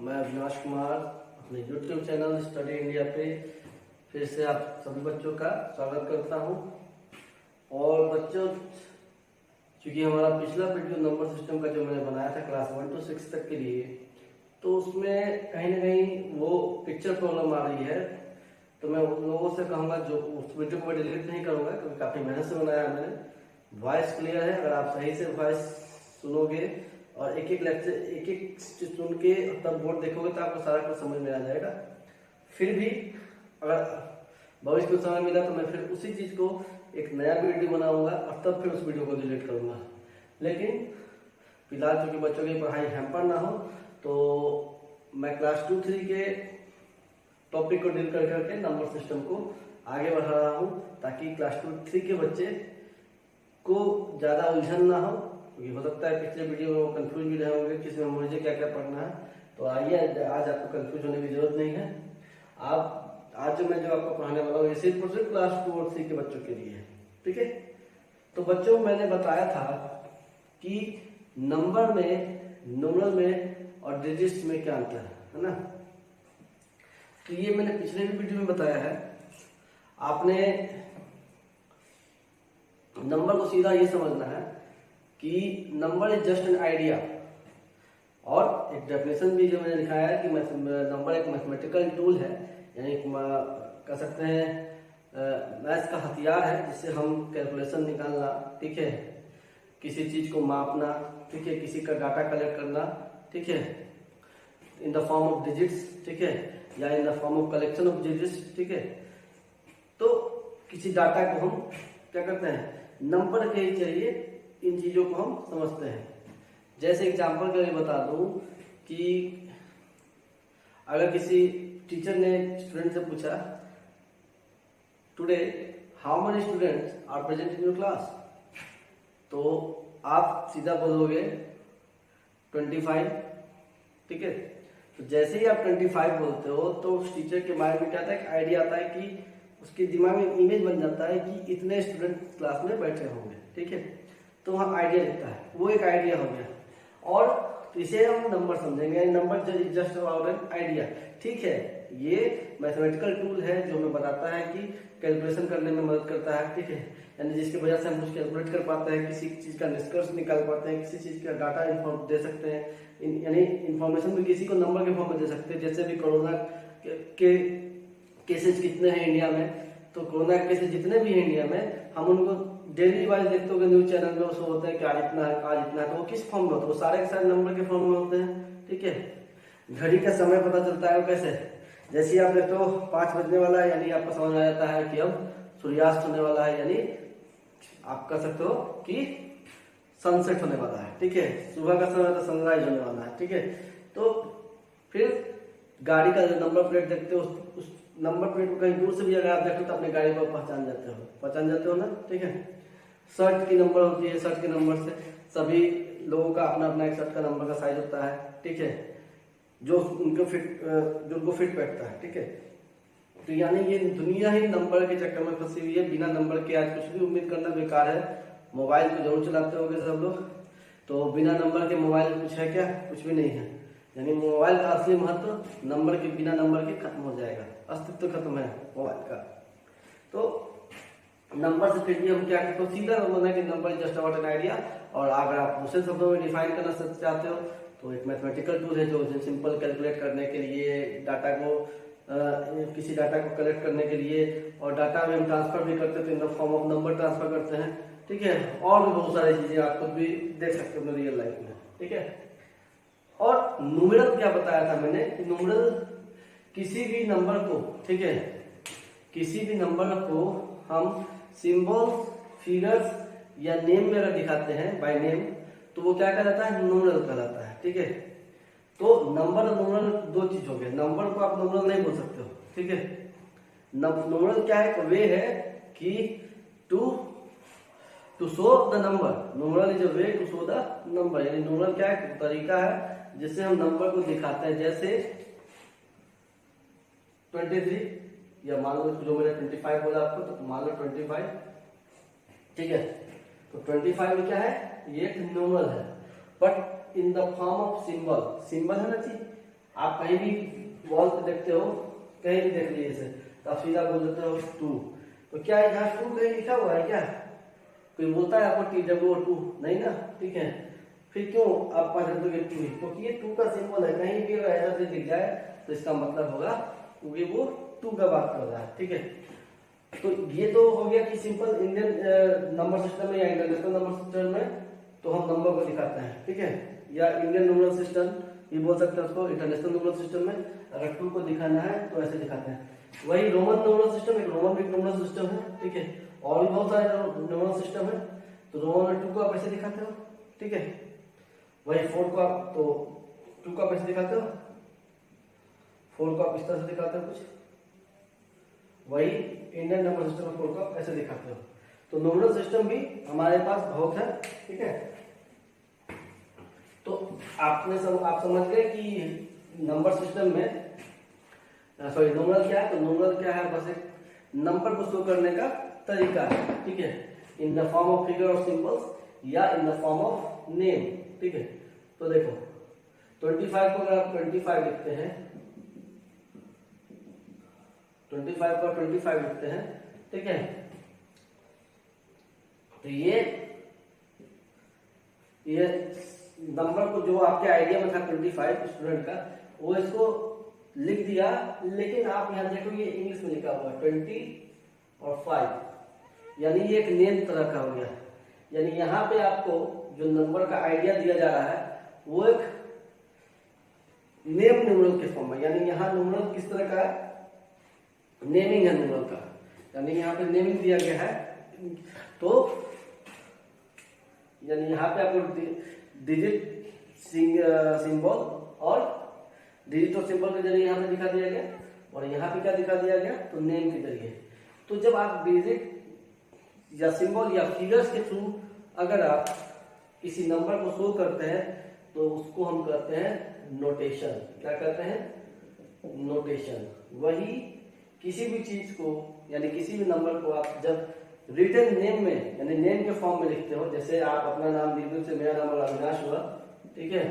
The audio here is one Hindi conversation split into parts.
मैं अविनाश कुमार अपने YouTube चैनल स्टडी इंडिया पे फिर से आप सभी बच्चों का स्वागत करता हूं। और बच्चों, क्योंकि हमारा पिछला वीडियो नंबर सिस्टम का जो मैंने बनाया था क्लास 1 से 6 तक के लिए, तो उसमें कहीं ना कहीं वो पिक्चर प्रॉब्लम आ रही है। तो मैं उन लोगों से कहूँगा जो उस वीडियो को मैं डिलीट नहीं करूँगा, क्योंकि काफ़ी मेहनत से बनाया है मैंने। वॉइस क्लियर है, अगर आप सही से वॉइस सुनोगे और एक एक लेक्चर एक एक सुन के तब बोर्ड देखोगे तो आपको सारा कुछ समझ में आ जाएगा। फिर भी अगर भविष्य में समय मिला तो मैं फिर उसी चीज़ को एक नया वीडियो बनाऊंगा और तब फिर उस वीडियो को डिलीट करूंगा। लेकिन फिलहाल चूँकि बच्चों की पढ़ाई हैम्पर ना हो, तो मैं क्लास 2-3 के टॉपिक को डील कर करके नंबर सिस्टम को आगे बढ़ा रहा हूँ, ताकि क्लास 2-3 के बच्चे को ज़्यादा उलझन ना हो। क्योंकि हो सकता है पिछले वीडियो में वो कंफ्यूज भी रहे होंगे कि इसमें मुझे क्या क्या पढ़ना है। तो आइए, आज आपको कंफ्यूज होने की जरूरत नहीं है। आज जो मैं आपको पढ़ाने वाला हूँ ये सिर्फ और सिर्फ क्लास 2 और 3 के बच्चों के लिए है। ठीक है, तो बच्चों मैंने बताया था कि नंबर में, न्यूमरल में और डिजिट्स में क्या अंतर है ना। तो ये मैंने पिछले भी वीडियो में बताया है। आपने नंबर को सीधा ये समझना है कि number is just an idea, और एक डेफिनेशन भी जो मैंने दिखाया है कि नंबर एक मैथमेटिकल टूल है, यानी कह सकते हैं मैथ्स का हथियार है, जिससे हम कैलकुलेशन निकालना, ठीक है, किसी चीज को मापना, ठीक है, किसी का डाटा कलेक्ट करना, ठीक है, in the form of digits, ठीक है, या in the form of collection of digits, ठीक है। तो किसी डाटा को हम क्या करते हैं, नंबर के जरिए इन चीजों को हम समझते हैं। जैसे एग्जांपल के लिए बता दूं कि अगर किसी टीचर ने स्टूडेंट से पूछा, today how many students are present in your class, तो आप सीधा बोलोगे 25, ठीक है। तो जैसे ही आप 25 बोलते हो तो उस टीचर के माइंड में क्या आता है, एक आइडिया आता है कि उसके दिमाग में इमेज बन जाता है कि इतने स्टूडेंट क्लास में बैठे होंगे, ठीक है। तो वहाँ आइडिया दिखता है, वो एक आइडिया हो गया। और इसे हम नंबर समझेंगे, number just about an idea, ठीक है। ये मैथमेटिकल टूल है जो हमें बताता है कि कैलकुलेशन करने में मदद करता है, ठीक है, यानी जिसकी वजह से हम कुछ कैलकुलेट कर पाते हैं, किसी चीज का निष्कर्ष निकाल पाते हैं, किसी चीज का डाटा दे सकते हैं, यानी इन्फॉर्मेशन भी किसी को नंबर के फॉर्म में दे सकते हैं। जैसे भी कोरोना के केसेस कितने हैं इंडिया में, तो कोरोना के केसेस जितने भी हैं इंडिया में, हम उनको डेली वाइज देखते हो न्यूज चैनल में शो होते हैं कि आज इतना है, आज इतना है, तो वो किस फॉर्म में होता है, वो सारे के सारे नंबर के फॉर्म में होते हैं, ठीक है। घड़ी का समय पता चलता है वो कैसे, जैसे ही आप देखते हो 5 बजने वाला है, यानी आपको समझ आ जाता है कि अब सूर्यास्त होने वाला है, यानी आप कह सकते हो कि सनसेट होने वाला है, ठीक है। सुबह का समय तो सनराइज होने वाला है, ठीक है। तो फिर गाड़ी का जो नंबर प्लेट देखते हो, उस नंबर प्लेट को कहीं दूर से भी अगर आप देखो तो अपने गाड़ी को पहचान जाते हो ना, ठीक है। शर्ट की नंबर होती है, शर्ट के नंबर से सभी लोगों का अपना अपना एक शर्ट का नंबर का साइज होता है, ठीक है, जो उनको फिट बैठता है, ठीक है। तो यानी ये दुनिया ही नंबर के चक्कर में फंसी हुई है। बिना नंबर के आज कुछ भी उम्मीद करना बेकार है। मोबाइल को जरूर चलाते होंगे सब लोग, तो बिना नंबर के मोबाइल कुछ है क्या? कुछ भी नहीं है। यानी मोबाइल का असली महत्व नंबर के, बिना नंबर के खत्म हो जाएगा, अस्तित्व खत्म है मोबाइल का। तो नंबर से फिर भी हम क्या करते हो, सीधा मतलब है कि number just about an idea. और अगर आप दूसरे शब्दों में डिफाइन करना चाहते हो तो एक मैथमेटिकल टूल है जो सिंपल कैलकुलेट करने के लिए, डाटा को किसी डाटा को कलेक्ट करने के लिए, और डाटा में हम ट्रांसफर भी करते हैं तो in the form of number transfer करते हैं, ठीक है। और भी बहुत सारी चीजें आप खुद भी देख सकते हो रियल लाइफ में, ठीक है। और न्यूमेरल क्या बताया था मैंने, न्यूमेरल किसी भी नंबर को, ठीक है, किसी भी नंबर को हम सिंबल्स, फिगर्स या नेम में अगर दिखाते हैं बाय नेम, तो वो क्या कहलाता है, न्यूमेरल कहलाता है, ठीक है। तो नंबर और न्यूमेरल दो चीज हो गए। नंबर को आप न्यूमेरल नहीं बोल सकते हो, ठीक है। न्यूमेरल क्या है, वे है कि to show the number, numeral is a way to show the number. यानी न्यूमेरल क्या है, तरीका है जिससे हम नंबर को दिखाते हैं। जैसे 23, या मान लो जो मैंने 25 बोला आपको, तो मान लो 25, ठीक है। तो 25 में क्या है, ये एक न्यूमेरल है, but in the form of symbol. Symbol है ना जी, आप कहीं भी वॉल पे देखते हो, कहीं भी देख लीजिए इसे, तो आप सीधा बोल देते हो 2। तो क्या यहाँ 2 कहीं लिखा हुआ है क्या? कोई बोलता है आपको TWO2? नहीं ना, ठीक है। फिर क्यों आप पढ़ दोगे 2? क्योंकि ये 2 का सिंबल है, कहीं भी अगर ऐसा चीज दिख जाए तो इसका मतलब होगा क्योंकि वो 2 का बात कर रहा है, ठीक है। तो ये तो हो गया कि सिंपल इंडियन नंबर सिस्टम में या इंटरनेशनल नंबर सिस्टम में तो हम नंबर को दिखाते हैं, ठीक है। या इंडियन न्यूमरल सिस्टम ये बोल सकते हैं उसको, इंटरनेशनल न्यूमरल सिस्टम में अगर 2 को दिखाना है तो ऐसे दिखाते हैं। वही रोमन न्यूमरल सिस्टम, एक रोमन भी न्यूमरल सिस्टम है, ठीक है। और भी बहुत सारे न्यूमरल सिस्टम है, तो रोमन में 2 को आप ऐसे दिखाते हो, ठीक है। वही 4 को आप तो 2 को आप ऐसे दिखाते हो, 4 को आप इस तरह से दिखाते हो कुछ। वही इंडियन नंबर सिस्टम में 4 को आप ऐसे दिखाते हो। तो न्यूमरल सिस्टम भी हमारे पास बहुत है, ठीक है। तो आप समझ गए कि नंबर सिस्टम में सॉरी न्यूमरल क्या है। तो न्यूमरल क्या है? बस एक नंबर को शो करने का तरीका है, ठीक है, in the form of figure और सिंबल्स या in the form of name, ठीक है। तो देखो 25 को अगर आप 25 लिखते हैं, 25 को 25 लिखते हैं, ठीक है। तो ये नंबर को जो आपके आइडिया में था 25 स्टूडेंट का, वो इसको लिख दिया, लेकिन आप यहाँ देखो ये इंग्लिश में लिखा हुआ 20 और 5, यानी ये एक नेम तरह का हो गया। यानी यहाँ पे आपको जो नंबर का आइडिया दिया जा रहा है वो एक नेम न्यूमरल के फॉर्म में, यानी यहाँ न्यूमरल किस तरह का है? नेमिंग है न्यूमरल का, यानी यहाँ पे नेमिंग दिया गया है। तो यानी यहाँ पे आपको डिजिट सिंबल और डिजिट और सिंबल के जरिए यहाँ पे दिखा दिया गया, और यहाँ पे क्या दिखा दिया गया? तो नेम के जरिए। तो जब आप डिजिट या सिंबल या फिगर्स के थ्रू अगर आप किसी नंबर को शो करते हैं तो उसको हम कहते हैं नोटेशन। क्या कहते हैं? नोटेशन। वही किसी भी चीज को यानी किसी भी नंबर को आप जब रिटन नेम में यानी नेम के फॉर्म में लिखते हो, जैसे आप अपना नाम दिलदुल से मेरा नाम अविनाश हुआ, ठीक है,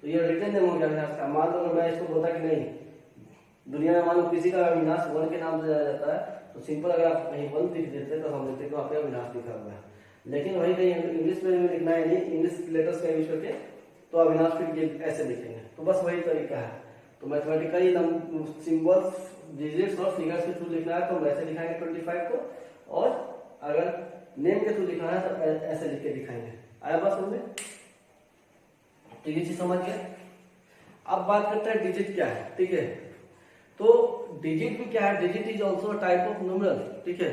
तो ये रिटन नेम हो गया अविनाश का। मान लो मैं इसको बोलता कि नहीं दुनिया में मान लो किसी का अविनाश 1 के नाम से जाना जाता है, तो सिंपल अगर आप कहीं 1 लिख देते तो हम लिखते वहाँ पे अविनाश लिखा हुआ है। लेकिन वही कहीं इंग्लिश में लिखना है, नहीं इंग्लिश लेटर्स का यूज करके, तो अविनाश फिर ऐसे लिखेंगे। तो बस वही तरीका है। तो मैथमेटिकली सिंबल्स डिजिट्स और फिगर्स के थ्रू लिखना है तो हम ऐसे दिखाएंगे 25 को, और अगर नेम के थ्रू लिखना है तो ऐसे लिख के दिखाएंगे। आया बात समझ में? तो ये चीज समझ गए। अब बात करते हैं डिजिट क्या है, ठीक है। तो डिजिट भी क्या है? Digit is also a type of numeral, ठीक है।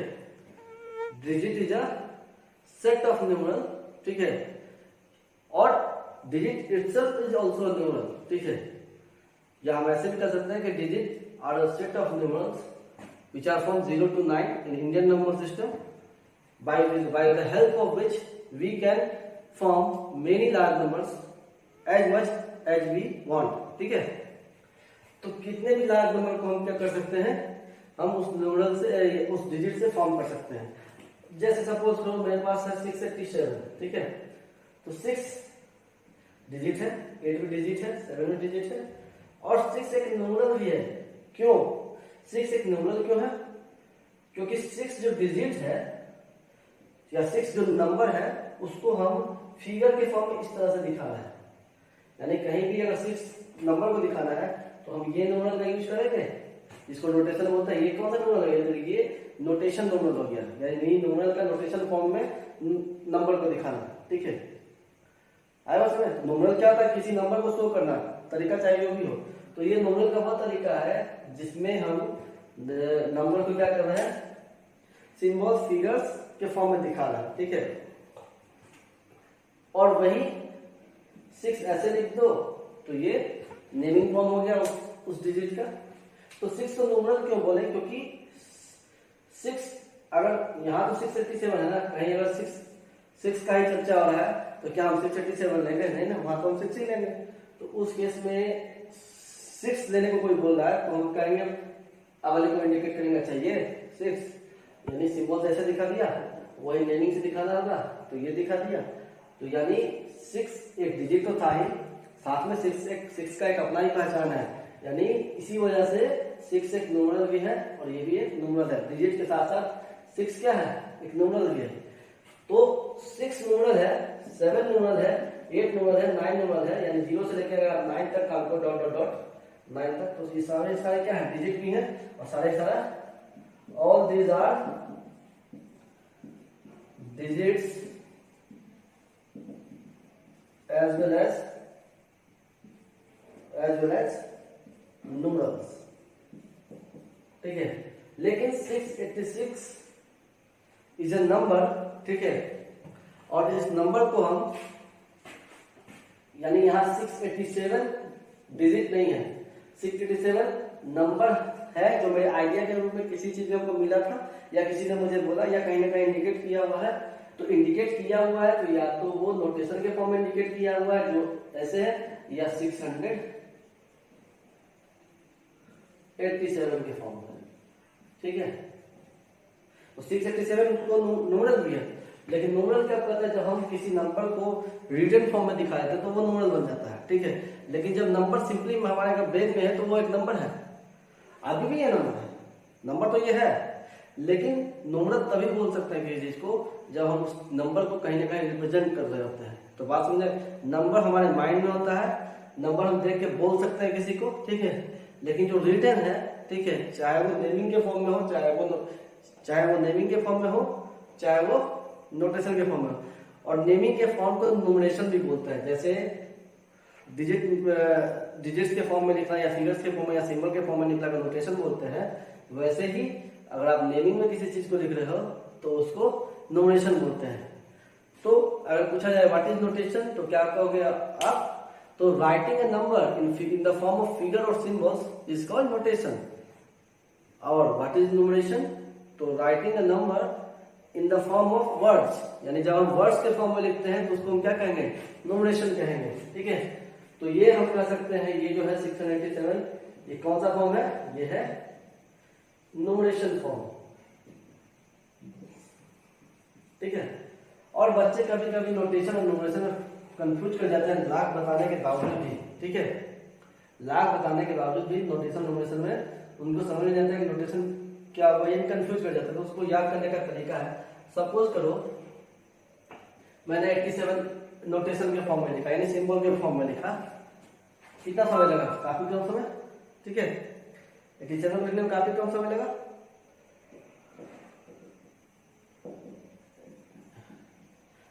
Digit is a set of numeral, ठीक है, और digit itself is also a numeral, ठीक है। या हम ऐसे भी कर सकते हैं कि digit are a set of numerals which are from 0 to 9 in Indian number system by the help of which we can form many large numbers as much as we want, ठीक है। तो कितने भी लार्ज नंबर को हम क्या कर सकते हैं? हम उस न्यूमरल से उस डिजिट से फॉर्म कर सकते हैं। जैसे सपोज करो मेरे पास है 687, ठीक है, तो 6 डिजिट है, 8 भी डिजिट है, 7 भी डिजिट है, और 6 एक न्यूमरल भी है। क्यों 6 एक न्यूमरल क्यों है? क्योंकि 6 जो डिजिट है या 6 जो नंबर है उसको हम फिगर के फॉर्म में इस तरह से दिखा रहे हैं। यानी कहीं भी अगर 6 नंबर को दिखाना है तो हम ये न्यूमरल का यूज करेंगे, जिसको नोटेशन बोलते हैं। ये कौन सा न्यूमरल है? तो ये नोटेशन न्यूमरल हो गया, यानी न्यूमरल का नोटेशन फॉर्म में नंबर को दिखाना, ठीक है। आया समझ? न्यूमरल क्या होता है? किसी नंबर को शो करना, तरीका चाहे जो भी हो। तो ये न्यूमरल का वो तरीका है जिसमें हम नंबर को क्या कर रहे हैं? सिंबल्स फिगर्स के फॉर्म में दिखा रहा है, ठीक है। और वही 6 ऐसे लिख दो तो ये नेमिंग फॉर्म हो गया उस डिजिट का। तो 6 को न्यूमरल क्यों बोले? क्योंकि 6 अगर यहाँ तो 687 है ना, कहीं अगर 6 का ही चर्चा हो रहा है तो क्या हम 687 लेंगे? नहीं ना, वहां तो हम 6 ही लेंगे। तो उस केस में 6 लेने को कोई बोल रहा है तो हम कहेंगे वाले को इंडिकेट करेंगे, अच्छा ये 6 यानी सिंबल ऐसे दिखा दिया, वही नेमिंग से दिखाना होगा तो ये दिखा दिया। तो यानी 6 एक डिजिट तो था ही, साथ में 6 का एक अपना ही पहचान है, यानी इसी वजह से 6 एक न्यूमरल भी है और ये भी एक न्यूमरल है। डिजिट के साथ साथ 6 क्या है, एक न्यूमरल भी है। तो 6 न्यूमरल है, 7 न्यूमरल है, 8 न्यूमरल है, 9 न्यूमरल है, यानी 0 से लेकर 9 तक आपको डॉट डॉट डॉट 9 तक। तो ये सारे क्या है, डिजिट भी है और सारा all these are digits as well as numerals, ठीक है। लेकिन 686 इज ए नंबर, ठीक है, और इस नंबर को हम, यानी यहाँ 687 डिजिट नहीं है, 687 नंबर है जो मेरे आइडिया के रूप में किसी चीज में हमको मिला था या किसी ने मुझे बोला या कहीं ना कहीं इंडिकेट किया हुआ है। तो इंडिकेट किया हुआ है तो या तो वो नोटेशन के फॉर्म में इंडिकेट किया हुआ है जो ऐसे है, या 687 के फॉर्म में, ठीक है। तो 687 तो न्यूमरल भी है, लेकिन न्यूमरल क्या कहता है, जब हम किसी नंबर को रिटन फॉर्म में दिखाए थे तो वो न्यूमरल बन जाता है, ठीक है। लेकिन जब नंबर सिंपली हमारे ब्रेन में है तो वो एक नंबर है, अभी भी ये नंबर है, नंबर तो ये है, लेकिन न्यूमरल तभी बोल सकते हैं किसी चीज को जब हम उस नंबर को कहीं ना कहीं रिप्रेजेंट कर रहे होते हैं। तो बात समझे, नंबर हमारे माइंड में होता है, नंबर हम देख के बोल सकते हैं किसी को, ठीक है, लेकिन जो रिटन है, ठीक है, चाहे वो नेमिंग के फॉर्म में हो, चाहे वो नेमिंग के फॉर्म में हो, चाहे वो नोटेशन के फॉर्म में हो। और नेमिंग के फॉर्म को न्यूमरेशन भी बोलते हैं, जैसे डिजिट्स के फॉर्म में लिखना या फिगर्स के फॉर्म में या सिंबल के फॉर्म में लिखना का नोटेशन बोलते हैं। वैसे ही अगर आप नेमिंग में किसी चीज को लिख रहे हो तो उसको नोटेशन बोलते हैं। तो अगर पूछा जाए व्हाट इज नोटेशन, तो क्या कहोगे आप, तो writing a number in the form of figure और सिंबल्स इज कॉल्ड नोटेशन। और व्हाट इज न्यूमरेशन, तो writing a number in the form of words, यानी जब हम वर्ड्स के फॉर्म में लिखते हैं तो उसको हम क्या कहेंगे, नोमरेशन कहेंगे, ठीक है। तो ये हम कह सकते हैं, ये जो है 687 ये कौन सा फॉर्म है, ये है नोमरेशन फॉर्म, ठीक है। और बच्चे कभी कभी नोटेशन और नोमरेशन में कंफ्यूज कर जाते हैं, लाख बताने के बावजूद भी, ठीक है, लाख बताने के बावजूद भी नोटेशन नोमरेशन में उनको समझ नहीं आता है कि नोटेशन क्या हुआ, ये कंफ्यूज कर जाते हैं। तो उसको याद करने का तरीका है, सपोज करो मैंने 87 नोटेशन के फॉर्म में लिखा, यानी सिंबल के फॉर्म में लिखा, कितना समय लगा, काफी कम समय, ठीक है, 87 लिखने में काफी कम समय लगा।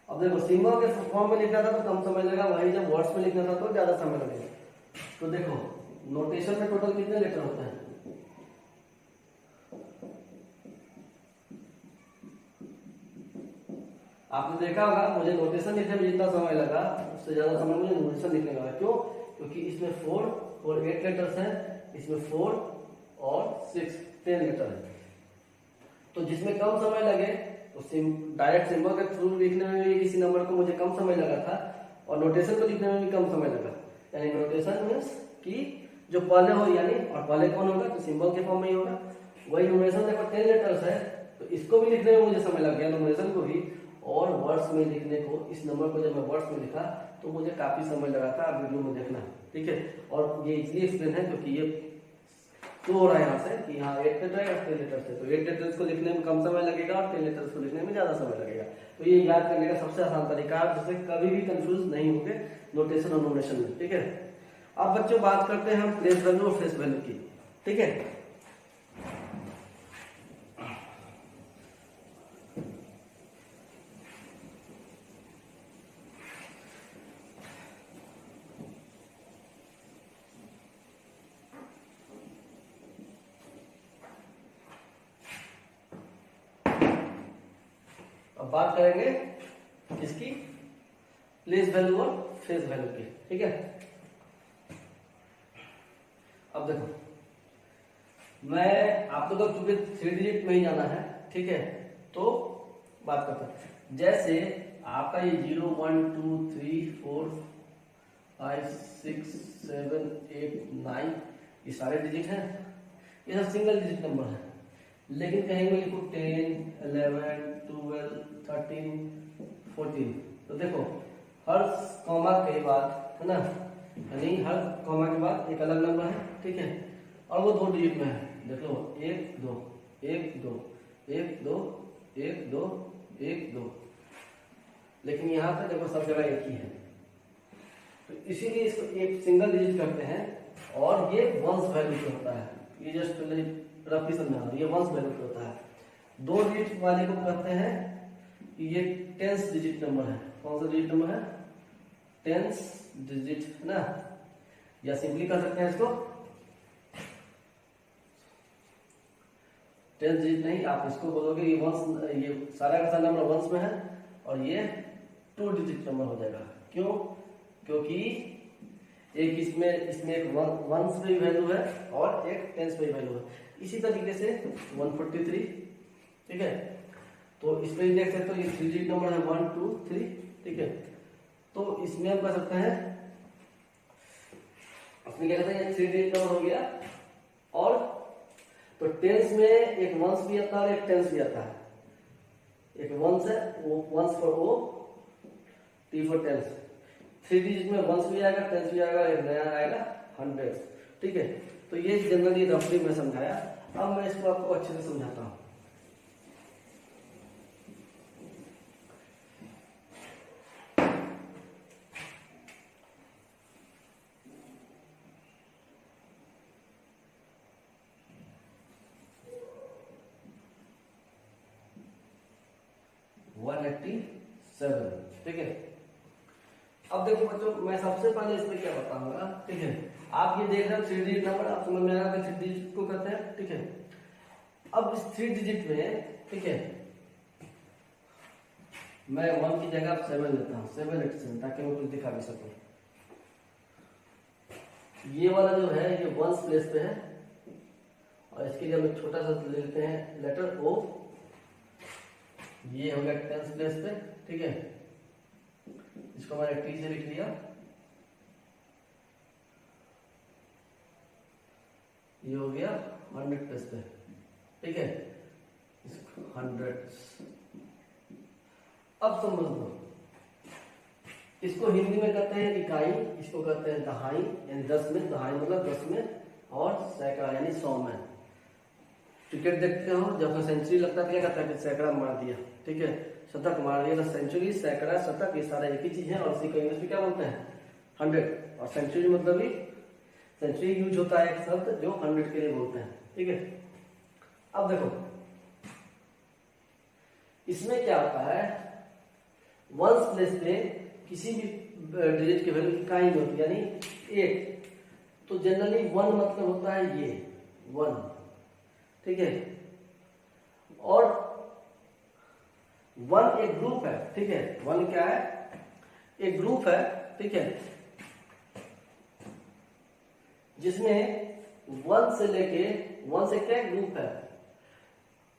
अब देखो सिंबल के फॉर्म में लिखना था तो कम समय लगा, वही जब वर्ड्स में लिखना था तो ज्यादा समय लगेगा। तो देखो नोटेशन में टोटल कितने लेटर होते हैं, आपने देखा होगा मुझे नोटेशन लिखने में जितना समय लगा उससे ज्यादा समय मुझे नोटेशन लिखने में लगा। क्यों, क्योंकि इसमें 4 और 8 लेटर्स हैं, इसमें 4 और 6 10 लेटर है। तो जिसमें कम समय लगे तो डायरेक्ट सिंबल के थ्रू लिखने में भी किसी नंबर को मुझे कम समय लगा था और नोटेशन को लिखने में भी कम समय लगा। यानी नोटेशन मीन्स कि जो पहले हो, यानी और पहले कौन होगा, तो सिंबल के फॉर्म में ही होगा। वही नोटेशन देखो 10 लेटर्स है तो इसको भी लिखने में मुझे समय लग गया, नोटेशन को भी, और वर्ड्स में लिखने को, इस नंबर को जब मैं वर्ड्स में लिखा तो मुझे काफी समय लगा था। आप वीडियो में देखना, ठीक है। और ये इसलिए एक्सप्लेन है क्योंकि ये तो हो रहा है यहाँ से कि यहाँ 8 लेटर है और 10 लेटर्स है, तो 8 लेटर्स को लिखने में कम समय लगेगा और 10 लेटर्स को लिखने में ज्यादा समय लगेगा। तो ये याद करने का सबसे आसान तरीका है जिससे कभी भी कंफ्यूज नहीं होंगे नोटेशन और नोमेशन में, ठीक है। अब बच्चों बात करते हैं हम प्लेस वैल्यू और फेस वैल्यू की, ठीक है। अब बात करेंगे किसकी, प्लेस वैल्यू और फेस वैल्यू की, ठीक है। अब देखो मैं आपको तो चूंकि 3 डिजिट में ही जाना है, ठीक है, तो बात करते हैं। जैसे आपका ये 0 1 2 3 4 5 6 7 8 9 ये सारे डिजिट हैं, ये सब सिंगल डिजिट नंबर है। लेकिन कहीं में लिखो 10 11 12 13 14, तो देखो हर कॉमा के बाद, है ना, यानी हर कॉमा के बाद एक अलग नंबर है, ठीक है, और वो 2 डिजिट में है। देख लो 1 2 1 2 1 2 1 2 1 2, लेकिन यहाँ पे देखो सब जगह एक ही है, तो इसीलिए इसको एक सिंगल डिजिट करते हैं। और ये वंस वैल्यू पे होता है, ये जस्ट रफली समझा, ये वंस वैल्यू पे होता है। 2 डिजिट वाले को कहते हैं कि ये 10th डिजिट नंबर है। कौन सा डिजिट नंबर है? 10th डिजिट है ना, या सिंपली कर सकते हैं इसको 10th डिजिट नहीं, आप इसको बोलोगे ये वंस, ये सारा का सारा नंबर वंस में है और ये 2 डिजिट नंबर हो जाएगा। क्यों? क्योंकि एक इसमें एक वंस पे वैल्यू है और एक टेंस पे वैल्यू है। इसी तरीके से 143, ठीक है, तो इसमें देख सकते हो ये 3 डिजिट नंबर है 1 2 3, ठीक है, तो इसमें हम कर सकते हैं, इसमें क्या कहते हैं 3 डिजिट नंबर हो गया। और तो टेंस में एक वंस भी आता है और एक टेंस भी आता है। एक वंस है, वो ones for O, T for tens. 3 digit में वंस भी आएगा, टेंस भी आएगा, एक नया आएगा 100, ठीक है। तो ये जनरली रफली मैं समझाया। अब मैं इसको आपको अच्छे से समझाता हूँ। ठीक है, अब देखो बच्चों, मैं सबसे पहले इसमें क्या बताऊंगा, ठीक है। आप ये देख रहे हो 3 डिजिट नंबर, आप समझ में आ रहा है 3 डिजिट को कहते हैं, ठीक है। अब इस 3 डिजिट में, ठीक है, मैं 1 की जगह 7 लेता हूँ, 7 8 7, ताकि मैं कुछ दिखा भी सकूं। ये वाला जो है ये वंस प्लेस पे है, और इसके लिए हम एक छोटा सा ले लेते हैं लेटर ओ। ये हो गया टेंस प्लेस पे, ठीक है, इसको मैंने टी से लिख लिया। ये हो गया 100 प्लेस पे, ठीक है, 100। अब समझ लो, इसको हिंदी में कहते हैं इकाई, इसको कहते हैं दहाई, यानी 10 में, दहाई मतलब 10 में, और सैकड़ा यानी 100 में। क्रिकेट देखते हो, जब सेंचुरी लगता है क्या कहता है कि सैकड़ा मार दिया, ठीक है, शतक मार दिया। तो सेंचुरी, सैकड़ा, शतक ये सारा एक ही चीज है, और इसी को इंग्लिश में क्या बोलते हैं? 100। और सेंचुरी मतलब ही सेंचुरी यूज होता है एक शब्द जो 100 के लिए बोलते हैं, ठीक है। अब देखो इसमें क्या होता है, वंस प्लेस पे किसी भी डिजिट की वैल्यू इकाई में होती है, यानी 1। तो जनरली 1 मतलब होता है ये 1, ठीक है, और 1 एक ग्रुप है, ठीक है। 1 क्या है? एक ग्रुप है, ठीक है, जिसमें 1 से लेके 1 से क्या ग्रुप है,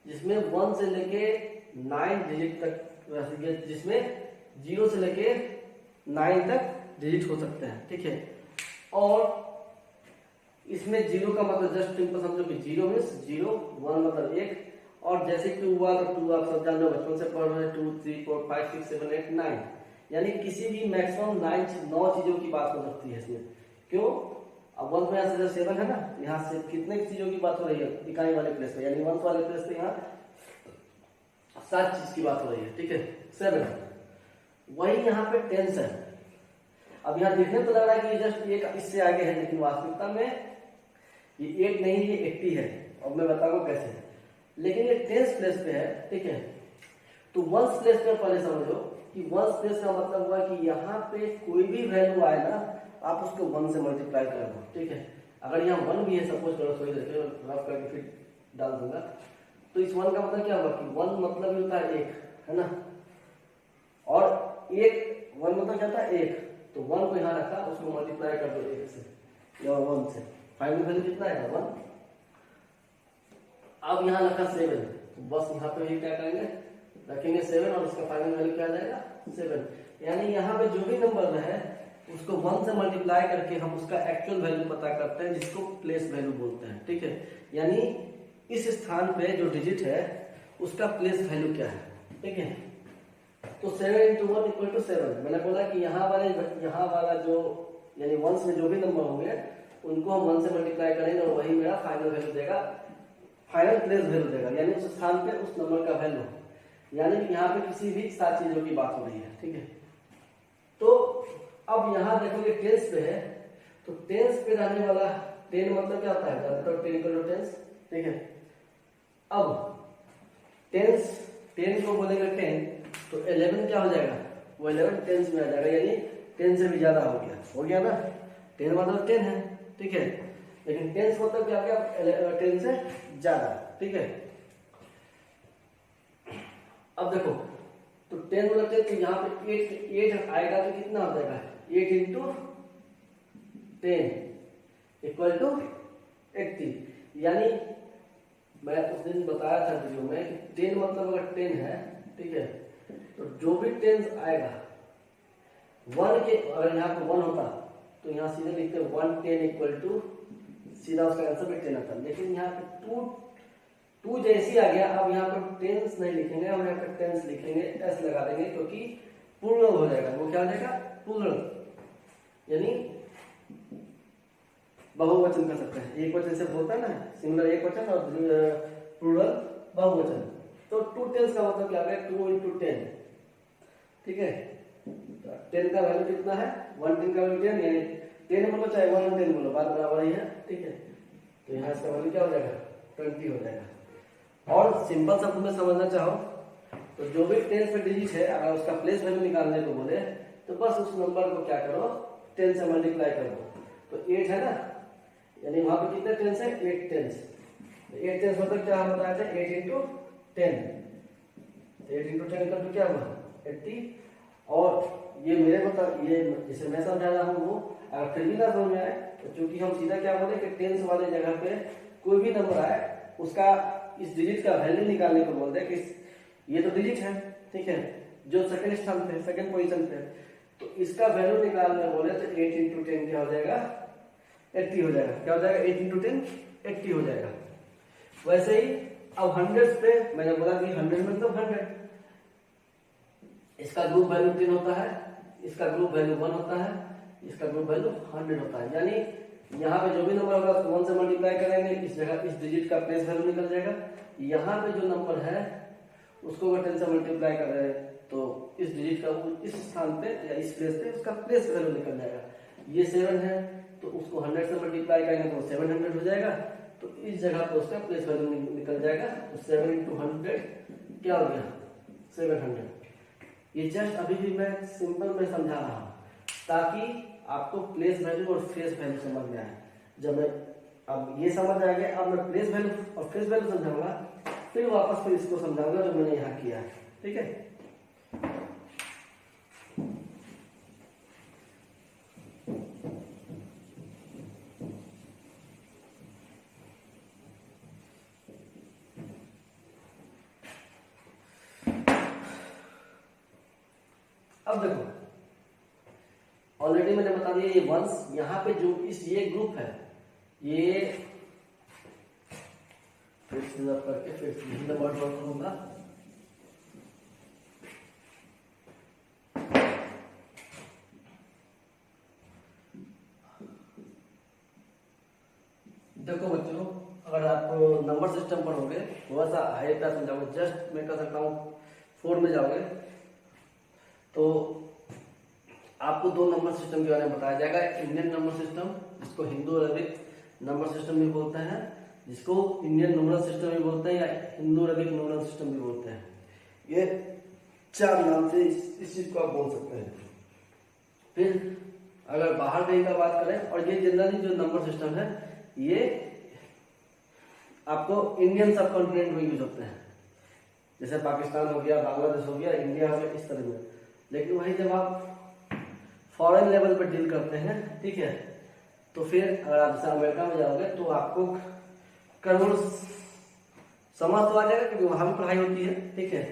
जिसमें 1 से लेके 9 डिजिट तक, जिसमें 0 से लेके 9 तक डिजिट हो सकते हैं, ठीक है। और इसमें 0 का मतलब जस्ट सिंपल समझो कि 0 मीन्स 0, 1 मतलब 1, और जैसे 2 हुआ तो 2 आप सब जान लो, बचपन से पढ़ रहे 2 3 4 5 6 7 8 9, यानी किसी भी मैक्सिमम 9 चीजों की बात हो सकती है इसमें। क्यों? अब 1 में यहाँ से 7 है ना, यहाँ से कितने चीजों की बात हो रही है इकाई वाले प्लेस पे, यानी 1 वाले प्लेस पे यहाँ 7 चीज की बात हो रही है, ठीक है, 7। वही यहाँ पे टेंस है। अब यहाँ देखने तो लग रहा है कि जस्ट एक इससे आगे है, लेकिन वास्तविकता में ये 8 नहीं, ये 80 है। अब मैं बताऊंगा कैसे, लेकिन ये टेंस प्लेस पे है, ठीक है। तो वंस प्लेस पे पहले समझो कि वंस प्लेस का मतलब हुआ कि यहाँ पे कोई भी वैल्यू आए ना, आप उसको 1 से मल्टीप्लाई कर दो, ठीक है। अगर यहाँ 1 भी है, सपोज करो, सॉरी रफ करके फिर डाल दूंगा, तो इस 1 का मतलब क्या होगा कि 1 मतलब होता है 1, है ना, और 1 मतलब क्या था 1, तो 1 को यहाँ रखा, उसको मल्टीप्लाई कर दो 1 से या 1 से, फाइनल वैल्यू कितना है 1। अब यहाँ रखा 7, तो बस यहाँ पे ही क्या करेंगे, रखेंगे 7, और इसका फाइनल वैल्यू क्या आ जाएगा 7। यानी यहाँ पे जो भी नंबर है उसको 1 से मल्टीप्लाई करके हम उसका एक्चुअल वैल्यू पता करते हैं, जिसको प्लेस वैल्यू बोलते हैं, ठीक है। यानी इस स्थान पे जो डिजिट है उसका प्लेस वैल्यू क्या है, ठीक है। तो 7 × 1 = 7। मैंने बोला कि यहाँ वाला जो यानी वंस में जो भी नंबर होंगे उनको हम 1 से मल्टीप्लाई करेंगे और वही मेरा फाइनल वैल्यू देगा, फाइनल प्लेस वैल्यू देगा, यानी उस स्थान पे उस नंबर का वैल्यू। यानी कि यहाँ पे किसी भी 7 चीजों की बात हो रही है, ठीक है। तो अब यहाँ देखोगे टेंस पे है, तो टेंस पे रहने वाला 10 मतलब क्या होता है, तो 10 इक्वल टू टेंस, ठीक है। अब टेंस 10 को बोलेंगे 10, तो 11 क्या हो जाएगा, वो 11 टेंस में आ जाएगा, यानी 10 से भी ज्यादा हो गया ना। 10 मतलब 10 है, ठीक है, लेकिन टेंस मतलब क्या हो गया, 10 से ज्यादा, ठीक है। अब देखो तो 10 मतलब 10, तो यहाँ पे 8 आएगा तो कितना हो जाएगा, 8 इंटू 10 इक्वल टू 80। यानी मैं उस दिन बताया था वीडियो में कि 10 मतलब अगर 10 है, ठीक है, तो जो भी टेंस आएगा 1 के, अगर यहाँ पे 1 होता तो यहाँ सीधे लिखते 110 इक्वल टू, सीधा उसका आंसर भी 10 आता। लेकिन यहाँ पे 2 जैसी आ गया, अब यहाँ पर टेंस नहीं लिखेंगे, हम यहाँ पर टेंस लिखेंगे, एस लगा देंगे, क्योंकि प्लूरल हो जाएगा। वो क्या हो जाएगा, प्लूरल, यानी बहुवचन कर सकते हैं। एक वचन से बोलता है ना, सिंगुलर एक वचन और प्लूरल बहुवचन। तो 2 टेंस का मतलब क्या है, 2 इंटू 10, ठीक है। 10 का वैल्यू कितना है, 110 का वैल्यू 10, यानी 10 बोलो चाहे 110 बोलो, बात बराबर ही है, ठीक है। तो यहाँ इसका वैल्यू क्या हो जाएगा, 20 हो जाएगा। और सिंपल शब्द में समझना चाहो तो जो भी टेंस में डिजिट है, अगर उसका प्लेस वैल्यू निकालने को बोले तो बस उस नंबर को क्या करो, 10 से मल्टीप्लाई करो। तो 8 है ना, यानी वहां पे कितने टेंस है, 8 टेंस। 8 टेंस मतलब क्या हम बताया था, 8 इंटू 10, 8 इंटू 10 इक्वल टू क्या हुआ, 80। और ये मेरे मतलब ये जैसे मैं समझा रहा हूँ वो अगर फिर भी ना समझ में आए तो चूंकि हम सीधा क्या बोले कि टेंस वाले जगह पे कोई भी नंबर आए उसका इस डिजिट का वैल्यू निकालने को बोलते हैं कि ये तो डिजिट है, ठीक है, जो सेकंड स्थान पे, सेकंड पोजीशन पे, तो इसका वैल्यू निकालने बोले तो 8 इंटू 10 क्या हो जाएगा, 80 हो जाएगा। क्या हो जाएगा, 8 इंटू 10 80 हो जाएगा। वैसे ही अब 100 पे मैंने बोला कि 100 मतलब 100, इसका ग्रुप वैल्यू 10 होता है, इसका ग्रुप वैल्यू 1 होता है, इसका ग्रुप वैल्यू 100 होता है। यानी यहाँ पे जो भी नंबर होगा उसको 1 से मल्टीप्लाई करेंगे, इस जगह इस डिजिट का प्लेस वैल्यू निकल जाएगा। यहाँ पे जो नंबर है उसको अगर 10 से मल्टीप्लाई कर रहे हैं तो इस डिजिट का इस स्थान पे या इस प्लेस पे उसका प्लेस वैल्यू निकल जाएगा। ये 7 है तो उसको 100 से मल्टीप्लाई करेंगे तो 700 हो जाएगा, तो इस जगह पे उसका प्लेस वैल्यू निकल जाएगा। तो 7 इंटू 100 क्या हो गया, 700। ये जस्ट अभी भी मैं सिंपल में समझा रहा हूँ ताकि आपको प्लेस वैल्यू और फेस वैल्यू समझ में आए। जब मैं अब ये समझ आ गया, अब मैं प्लेस वैल्यू और फेस वैल्यू समझाऊंगा, फिर वापस फिर इसको समझाऊंगा जो मैंने यहाँ किया है, ठीक है। अब देखो ऑलरेडी मैंने बता दिया ये वंस, यहाँ पे जो ये ग्रुप है ये फिर से करके फिर नंबर ड्रॉ करूंगा। देखो बच्चों, अगर आप नंबर सिस्टम पढ़ोगे थोड़ा सा हाई पे समझाऊंगा, जस्ट मैं कह सकता हूँ 4 में जाओगे तो आपको 2 नंबर सिस्टम के बारे में बताया जाएगा। इंडियन नंबर सिस्टम जिसको हिंदू अरबिक नंबर सिस्टम भी बोलते हैं, जिसको इंडियन न्यूमरल सिस्टम भी बोलते हैं या हिंदू अरबिक न्यूमरल सिस्टम भी बोलते हैं। ये 4 नाम से इस चीज को आप बोल सकते हैं। फिर अगर बाहर कहीं का बात करें, और ये जनरली जो नंबर सिस्टम है ये आपको इंडियन सब कॉन्टिनेंट में यूज होते हैं, जैसे पाकिस्तान हो गया, बांग्लादेश हो गया, इंडिया हो गया, इस तरह में। लेकिन वही जब आप फॉरेन लेवल पर डील करते हैं, ठीक है, तो फिर अगर आप जैसे अमेरिका में जाओगे तो आपको करोड़ समझ तो आ जाएगा क्योंकि वहां भी पढ़ाई होती है, ठीक है।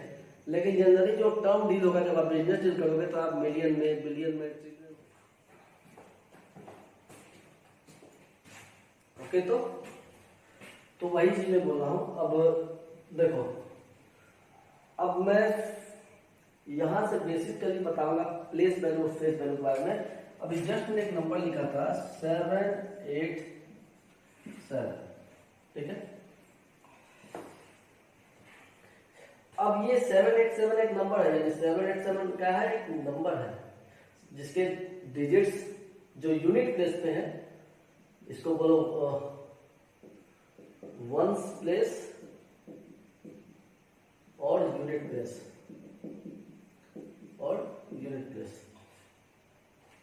लेकिन जनरली जो टर्म डील होगा जब आप बिजनेस डील करोगे तो आप मिलियन में, बिलियन में, ट्रिलियन। ओके, तो वही चीज मैं बोल रहा हूं। अब देखो, अब मैं यहां से बेसिकली बताऊंगा प्लेस वैल्यू और फेस वैल्यू के बारे में, अभी जस्ट मैंने एक नंबर लिखा था 787, ठीक है। अब ये 787 एक नंबर है, यानी 787 क्या है, एक नंबर है जिसके डिजिट्स जो यूनिट प्लेस पे है, इसको बोलो वंस प्लेस और यूनिट प्लेस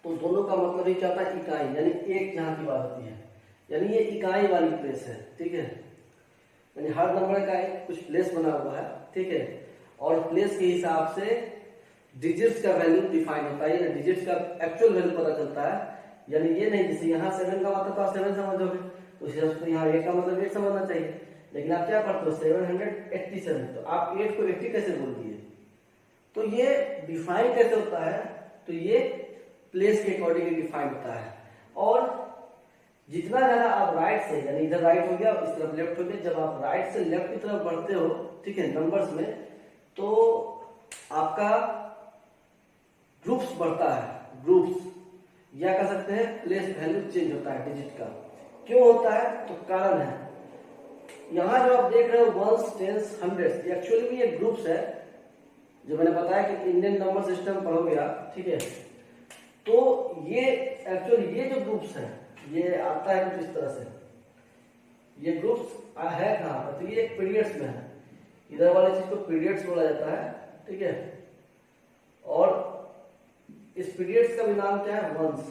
तो दोनों का मतलब ही क्या था, इकाई, यानी एक जहां की बात होती है, यानी ये इकाई वाली प्लेस है, ठीक है। यानी हर नंबर का एक कुछ प्लेस बना हुआ है, ठीक है, और प्लेस के हिसाब से डिजिट्स का वैल्यू डिफाइन होता है, यानी डिजिट्स का एक्चुअल वैल्यू पता चलता है। यानी ये नहीं जैसे यहाँ 7 का मतलब तो आप 7 समझोगे, उस हिसाब से यहाँ 8 का मतलब 8 समझना चाहिए, लेकिन आप क्या पढ़ते हो 787, तो आप 8 को 80 कैसे बोल दिए? तो ये डिफाइन कैसे होता है, तो ये प्लेस के अकॉर्डिंग डिफाइन होता है। और जितना ज्यादा आप राइट से, यानी इधर राइट हो गया, इस तरफ लेफ्ट हो गया, जब आप राइट से लेफ्ट की तरफ बढ़ते हो, ठीक है, नंबर्स में, तो आपका ग्रुप्स बढ़ता है, ग्रुप्स, या कह सकते हैं प्लेस वैल्यू चेंज होता है डिजिट का। क्यों होता है? तो कारण है, यहां जो आप देख रहे हो वंस, टेंस, हंड्रेड्स, ये एक्चुअली में ये ग्रुप्स है, जो मैंने बताया कि इंडियन नंबर सिस्टम पढ़ोगे आप, ठीक है, तो ये एक्चुअली ये जो ग्रुप्स है ये आता है कुछ इस तरह से, ये ग्रुप्स है कहाँ पर, तो ये एक पीरियड्स में है, इधर वाले चीज को पीरियड्स बोला जाता है, ठीक है। और इस पीरियड्स का भी नाम क्या है, वंस।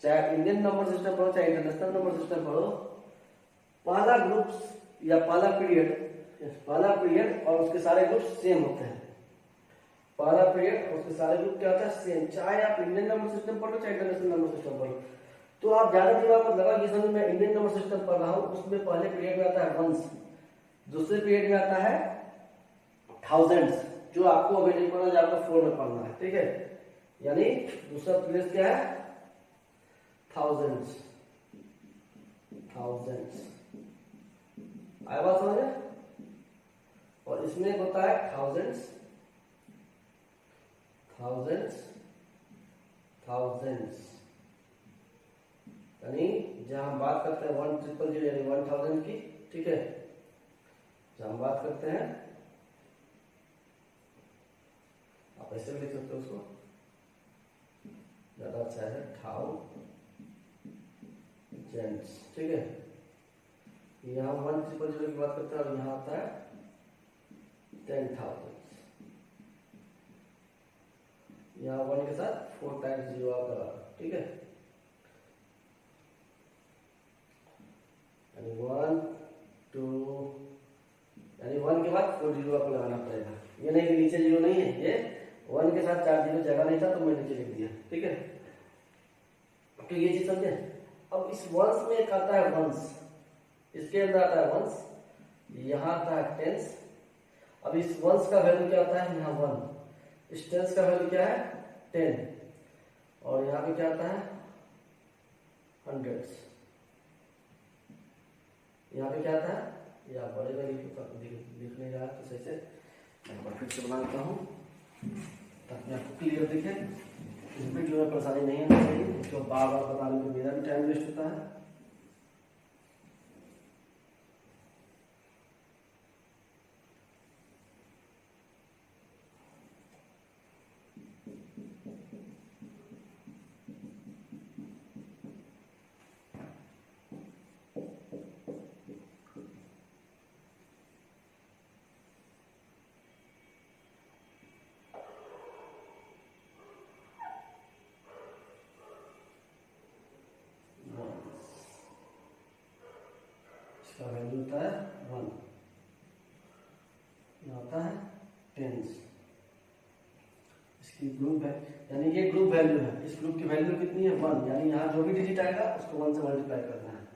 चाहे इंडियन नंबर सिस्टम पढ़ो, चाहे इंटरनेशनल नंबर सिस्टम पढ़ो, पहला ग्रुप्स या पहला पीरियड और उसके सारे ग्रुप सेम होते हैं। पहला पीरियड और उसके सारे ग्रुप क्या होता है, सेम, चाहे आप इंडियन नंबर सिस्टम पढ़ो चाहे इंटरनेशनल नंबर सिस्टम पढ़ो। तो आप ज्यादा दिमाग मत लगा, ये समझ में इंडियन नंबर सिस्टम पढ़ रहा हूँ, उसमें पहले पीरियड में आता है वंस, दूसरे पीरियड में आता है थाउजेंड्स, जो आपको अभी नहीं पढ़ना, जो आपको 4 में पढ़ना है, ठीक है। यानी दूसरा पीरियड क्या है, थाउजेंड्स, आया बात समझ में? और इसमें एक होता है थाउजेंड्स, यानी जहां हम बात करते हैं 1000 यानी 1000 की, ठीक है, जहां हम बात करते हैं, आप ऐसे भी लिख सकते हो उसको, ज्यादा अच्छा है, थाउजेंड्स, ठीक है। यहाँ 1000 की बात करते हैं, और यहाँ आता है 10,000, यहाँ 1 के साथ 4 टाइम्स 0 आप लगा, ठीक है, यानी 1 2, यानी 1 के बाद 4 0 आपको लगाना पड़ेगा। ये नहीं कि नीचे 0 नहीं है, ये 1 के साथ 4 0 जगह नहीं था तो मैं नीचे लिख दिया, ठीक है। तो ये चीज समझे। अब इस वंस में एक आता है वंस, इसके अंदर आता है वंस, यहाँ आता है टेंस। अब इस वंस का वैल्यू क्या आता है, यहाँ 1, इस टेंस का वैल्यू क्या है 10, और यहाँ पे क्या आता है हंड्रेड्स, यहाँ पे क्या आता है, या बड़े दिख नहीं रहा, तो सही से मैं फिर से बना देता हूँ ताकि आपको क्लियर दिखे। इस वीडियो में परेशानी नहीं आनी चाहिए, इसको बार बार बताने में मेरा भी टाइम वेस्ट होता है। इसका वैल्यू होता है 1, यहाँ होता है टेंस, इसकी ग्रुप है, यानी ये ग्रुप वैल्यू है, इस ग्रुप की वैल्यू कितनी है 1, यानी यहाँ जो भी डिजिट आएगा उसको 1 से मल्टीप्लाई करना है,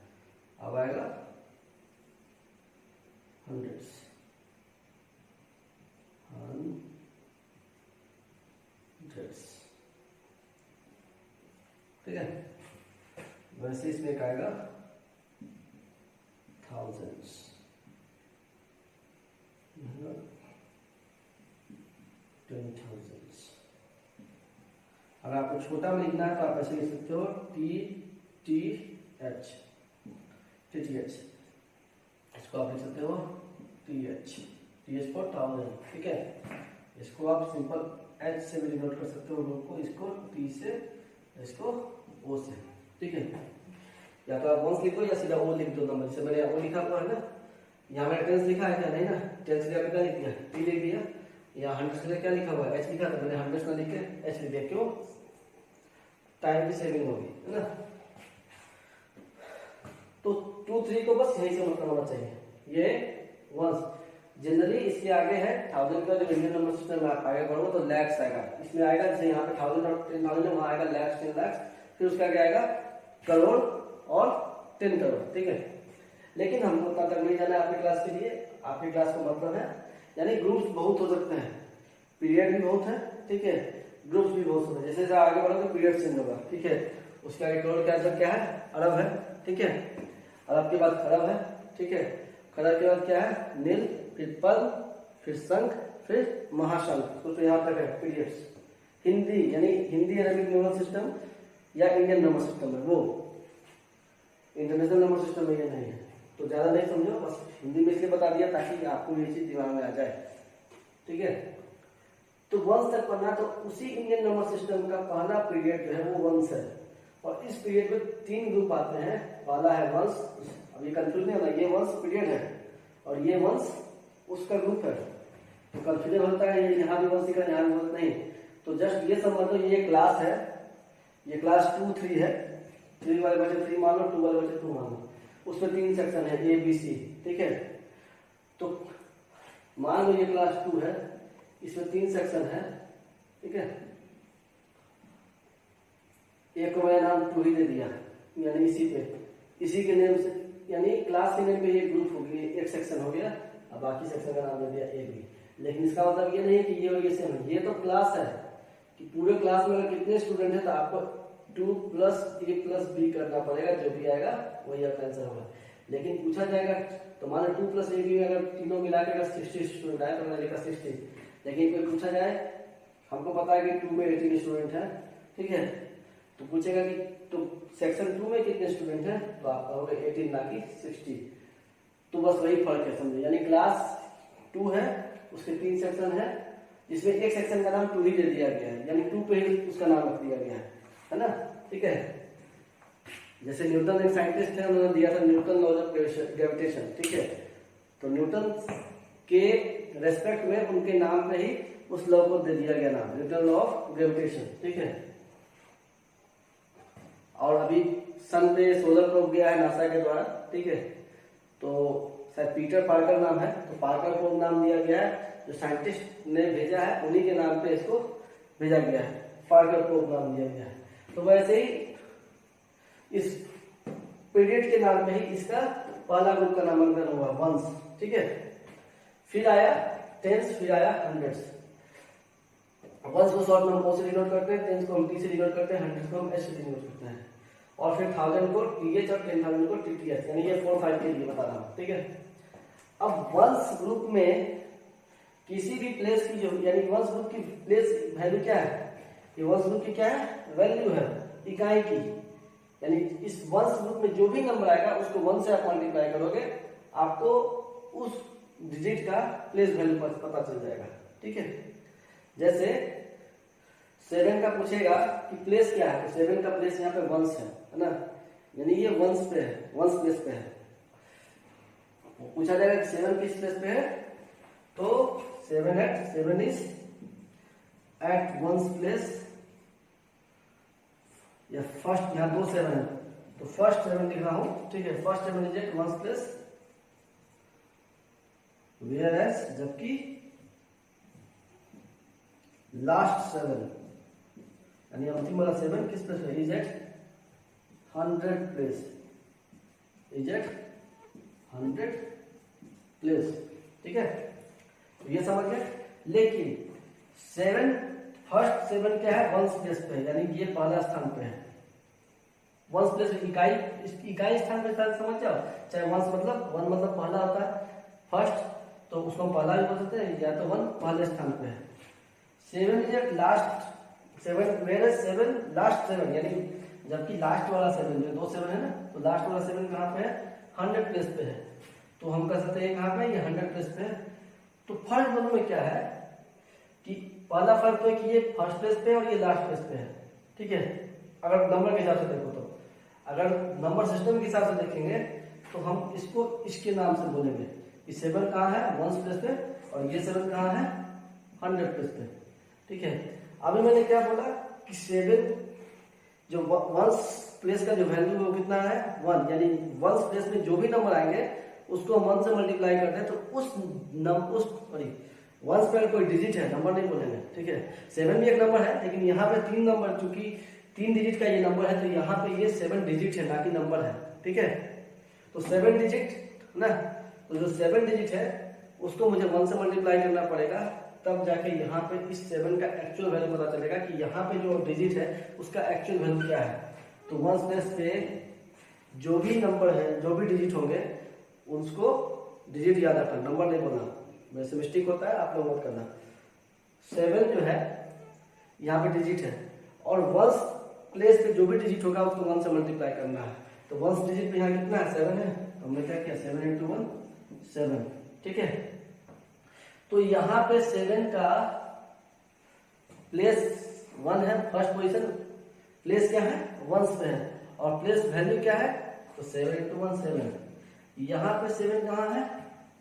अब आएगा हंड्रेड्स, ठीक है। वैसे इसमें एक आएगा थाउजेंड्स, 10,000। अगर आपको छोटा में लिखना है तो आप ऐसे लिख सकते हो TTH, इसको आप लिख सकते हो TH फॉर 1000, ठीक है। इसको आप सिंपल H से भी डिनोट कर सकते हो को, इसको T से, इसको O से, ठीक है। या तो आप वंस लिखो या सीधा O लिख दो नंबर, जैसे मैंने O लिखा हुआ है ना, यहाँ मैंने टेंस लिखा है क्या, नहीं ना, टेंस लिखा क्या लिख दिया, T लिख दिया। या 100 के लिए क्या लिखा हुआ है, H लिखा था, मैंने 100 ना लिख के H लिख दिया, क्यों, टाइम की सेविंग होगी, है ना। तो 2 3 को बस यही से मतलब होना चाहिए, ये वंस। जनरली इसके आगे है 1000 का, जो इंडियन नंबर सिस्टम में आप आगे बढ़ोगे तो लैक्स आएगा, इसमें आएगा जैसे यहाँ पे 1000 और 10,000 है, वहाँ आएगा लैक्स 10 लाख, फिर उसका आगे आएगा करोड़ और 10 करोड़, ठीक है। लेकिन हमको उतना तक नहीं जाना है आपकी क्लास के लिए। आपकी क्लास का मतलब है यानी ग्रुप्स बहुत हो सकते हैं, पीरियड भी बहुत है, ठीक है, ग्रुप्स भी बहुत होते हैं। जैसे आगे बढ़ोगे पीरियड चेंज होगा, ठीक है। उसके आगे करोड़ के आंसर क्या है, अरब है, ठीक है। अरब के बाद खरब है, ठीक है। खरब के बाद क्या है, नील, फिर पल, फिर संख, फिर महाशंख, तो यहाँ तक है पीरियड्स। हिंदी यानी हिंदी अरबिक नंबर सिस्टम या इंडियन नंबर सिस्टम है, वो इंटरनेशनल नंबर सिस्टम में ये नहीं है। तो ज्यादा नहीं समझो, बस हिंदी में इसलिए बता दिया ताकि आपको ये चीज दिमाग में आ जाए, ठीक है। तो वंश तक पढ़ना, तो उसी इंडियन नंबर सिस्टम का पहला पीरियड जो है वो वंश है। और इस पीरियड में 3 ग्रुप आते हैं। पहला है वंश, अब ये कंफ्यूज नहीं होना, ये वंश पीरियड है और ये वंश उसका ग्रुप है, तो कंफ्यूजन होता है, ये यहाँ भी वंश का यहाँ भी वंश नहीं। तो जस्ट ये समझ लो, ये क्लास है, ये क्लास 2 3 है, 3 वाले बच्चे 3 मान लो, 2 वाले बच्चे 2 मान लो। उसमें 3 सेक्शन है ABC, ठीक है। तो मान लो ये क्लास 2 है, इसमें 3 सेक्शन है, ठीक है। एक को मैंने नाम 2 ही दे दिया, यानी इसी के नेम से, यानी क्लास के नेम पे ये ग्रुप हो गया, एक सेक्शन हो गया, अब बाकी सेक्शन का नाम दे दिया एक भी। लेकिन इसका मतलब ये नहीं है कि ये और ये सेम है, ये तो क्लास है कि पूरे क्लास में अगर कितने स्टूडेंट है तो आपको 2 + A + B करना पड़ेगा, जो भी आएगा वही आपका आंसर होगा। लेकिन पूछा जाएगा तो मान लो 2 + AB में अगर तीनों मिला के अगर 60 स्टूडेंट आए तो मैंने लिखा 60। लेकिन कोई पूछा जाए, हमको पता है कि 2 में 18 स्टूडेंट है, ठीक है, तो पूछेगा कि तो सेक्शन 2 में कितने स्टूडेंट हैं, तो आप कहोगे 18 ना कि 60। तो बस वही फर्क है, समझे। यानी क्लास 2 है, उसके 3 सेक्शन है, जिसमें एक सेक्शन का नाम 2 ही दे दिया गया है, यानी 2 पे ही उसका नाम रख दिया गया है ना, ठीक है। जैसे न्यूटन एक साइंटिस्ट है, उन्होंने दिया था न्यूटन लॉ ऑफ ग्रेविटेशन, ठीक है। तो न्यूटन के रेस्पेक्ट में उनके नाम पे ही उस लॉ को दे दिया गया नाम, न्यूटन लॉ ऑफ ग्रेविटेशन, ठीक है। और अभी सन पे सोलर प्रोब गया है नासा के द्वारा, ठीक है। तो शायद पीटर पार्कर नाम है, तो पार्कर प्रोब नाम दिया गया है, जो साइंटिस्ट ने भेजा है उन्हीं के नाम पे इसको भेजा गया है, पार्कर प्रोब नाम दिया गया है। तो वैसे ही इस पीरियड के नाम पे ही इसका पहला ग्रुप का नामांकन हुआ, वंश, ठीक है। फिर आया टेंस, फिर आया हंड्रेड्स। वंश को शॉर्ट में हम O से डिनोट करते हैं, टेंस को हम T से डिनोट करते हैं, हंड्रेड को हम S से डिनोट करते हैं, और फिर 1000 को TH और 10,000 को TTH, यानी ये 4 5 के लिए बता रहा हूँ, ठीक है। अब वंश ग्रुप में किसी भी प्लेस की जो, यानी वंश ग्रुप की प्लेस वैल्यू क्या है, ये वंश ग्रुप की क्या है, वैल्यू है इकाई की। यानी इस वंश ग्रुप में जो भी नंबर आएगा उसको 1 से आप मल्टीप्लाई करोगे, आपको उस डिजिट का प्लेस वैल्यू पता चल जाएगा, ठीक है। जैसे 7 का पूछेगा कि प्लेस क्या है, तो 7 का प्लेस यहाँ पे वंश है ना, यानी ये वंश पे है, वंश प्लेस पे है। पूछा जाएगा कि 7 किस प्लेस पे है, तो 7 इज एट वंश प्लेस, या फर्स्ट, यहाँ 2 7 है तो फर्स्ट 7 लिख रहा हूं, ठीक है। First 7 is at ones place, whereas, जबकि लास्ट 7 यानी अंतिम वाला 7 किस प्लेस है, is at 100 place, is at 100 place, ठीक है। तो ये समझ गए। लेकिन 7 फर्स्ट 7 क्या है, वंश प्लेस पे है, यानी ये पहला स्थान पे है, वंश प्लेस इकाई स्थान पे समझ जाओ। चाहे वंश मतलब 1 मतलब पहला होता है, फर्स्ट, तो उसको हम पहला भी बोल सकते हैं, या तो 1 पहले स्थान पे है। 7 is at last 7 where 7 last 7 यानी जबकि लास्ट वाला 7 जो 2 7 है ना, तो लास्ट वाला 7 कहाँ पे है? 100 प्लेस पे है। तो हम कह सकते हैं कहाँ पे? ये 100 प्लेस पे है। तो फर्क दोनों में क्या है कि पहला फर्क तो है कि ये फर्स्ट प्लेस पे है और ये लास्ट प्लेस पे है, ठीक है। अगर नंबर के हिसाब से देखो तो, अगर नंबर सिस्टम के हिसाब से देखेंगे तो हम इसको इसके नाम से बोलेंगे कि 7 कहाँ है? 1 प्लेस पे, और ये 7 कहाँ है? 100 प्लेस पे, ठीक है। अभी मैंने क्या बोला कि 7 जो 1 प्लेस का जो वैल्यू है वो कितना है? 1, यानी 1 प्लेस में जो भी नंबर आएंगे उसको हम 1 से मल्टीप्लाई करते हैं, तो उस सॉरी 1 पे कोई डिजिट है, नंबर नहीं बोलेंगे, ठीक है। 7 भी एक नंबर है, लेकिन यहाँ पे 3 नंबर, चूंकि 3 डिजिट का ये नंबर है, तो यहाँ पे ये 7 डिजिट है, ना कि नंबर है, ठीक है। तो 7 डिजिट ना, तो जो 7 डिजिट है उसको मुझे 1 से मल्टीप्लाई करना पड़ेगा, तब जाके यहाँ पे इस 7 का एक्चुअल वैल्यू पता चलेगा कि यहाँ पे जो डिजिट है उसका एक्चुअल वैल्यू क्या है। तो 1 प्लेस पे जो भी नंबर है, जो भी डिजिट होंगे उसको डिजिट याद रखना, नंबर नहीं बोलना, वैसे मिस्टेक होता है, आप लोग नोट करना। 7 जो है यहाँ पे डिजिट है, और 1 प्लेस पे जो भी डिजिट होगा उसको 1 से मल्टीप्लाई करना है। तो 1 डिजिट पे यहाँ कितना है? 7 है, तो हमने क्या किया? 7 × 1 7, ठीक है। तो यहाँ पे 7 का प्लेस 1 है, फर्स्ट पोजीशन, प्लेस क्या है? 1 पे है, और प्लेस वैल्यू क्या है? तो 7 × 1 7। यहाँ पे 7 कहाँ है?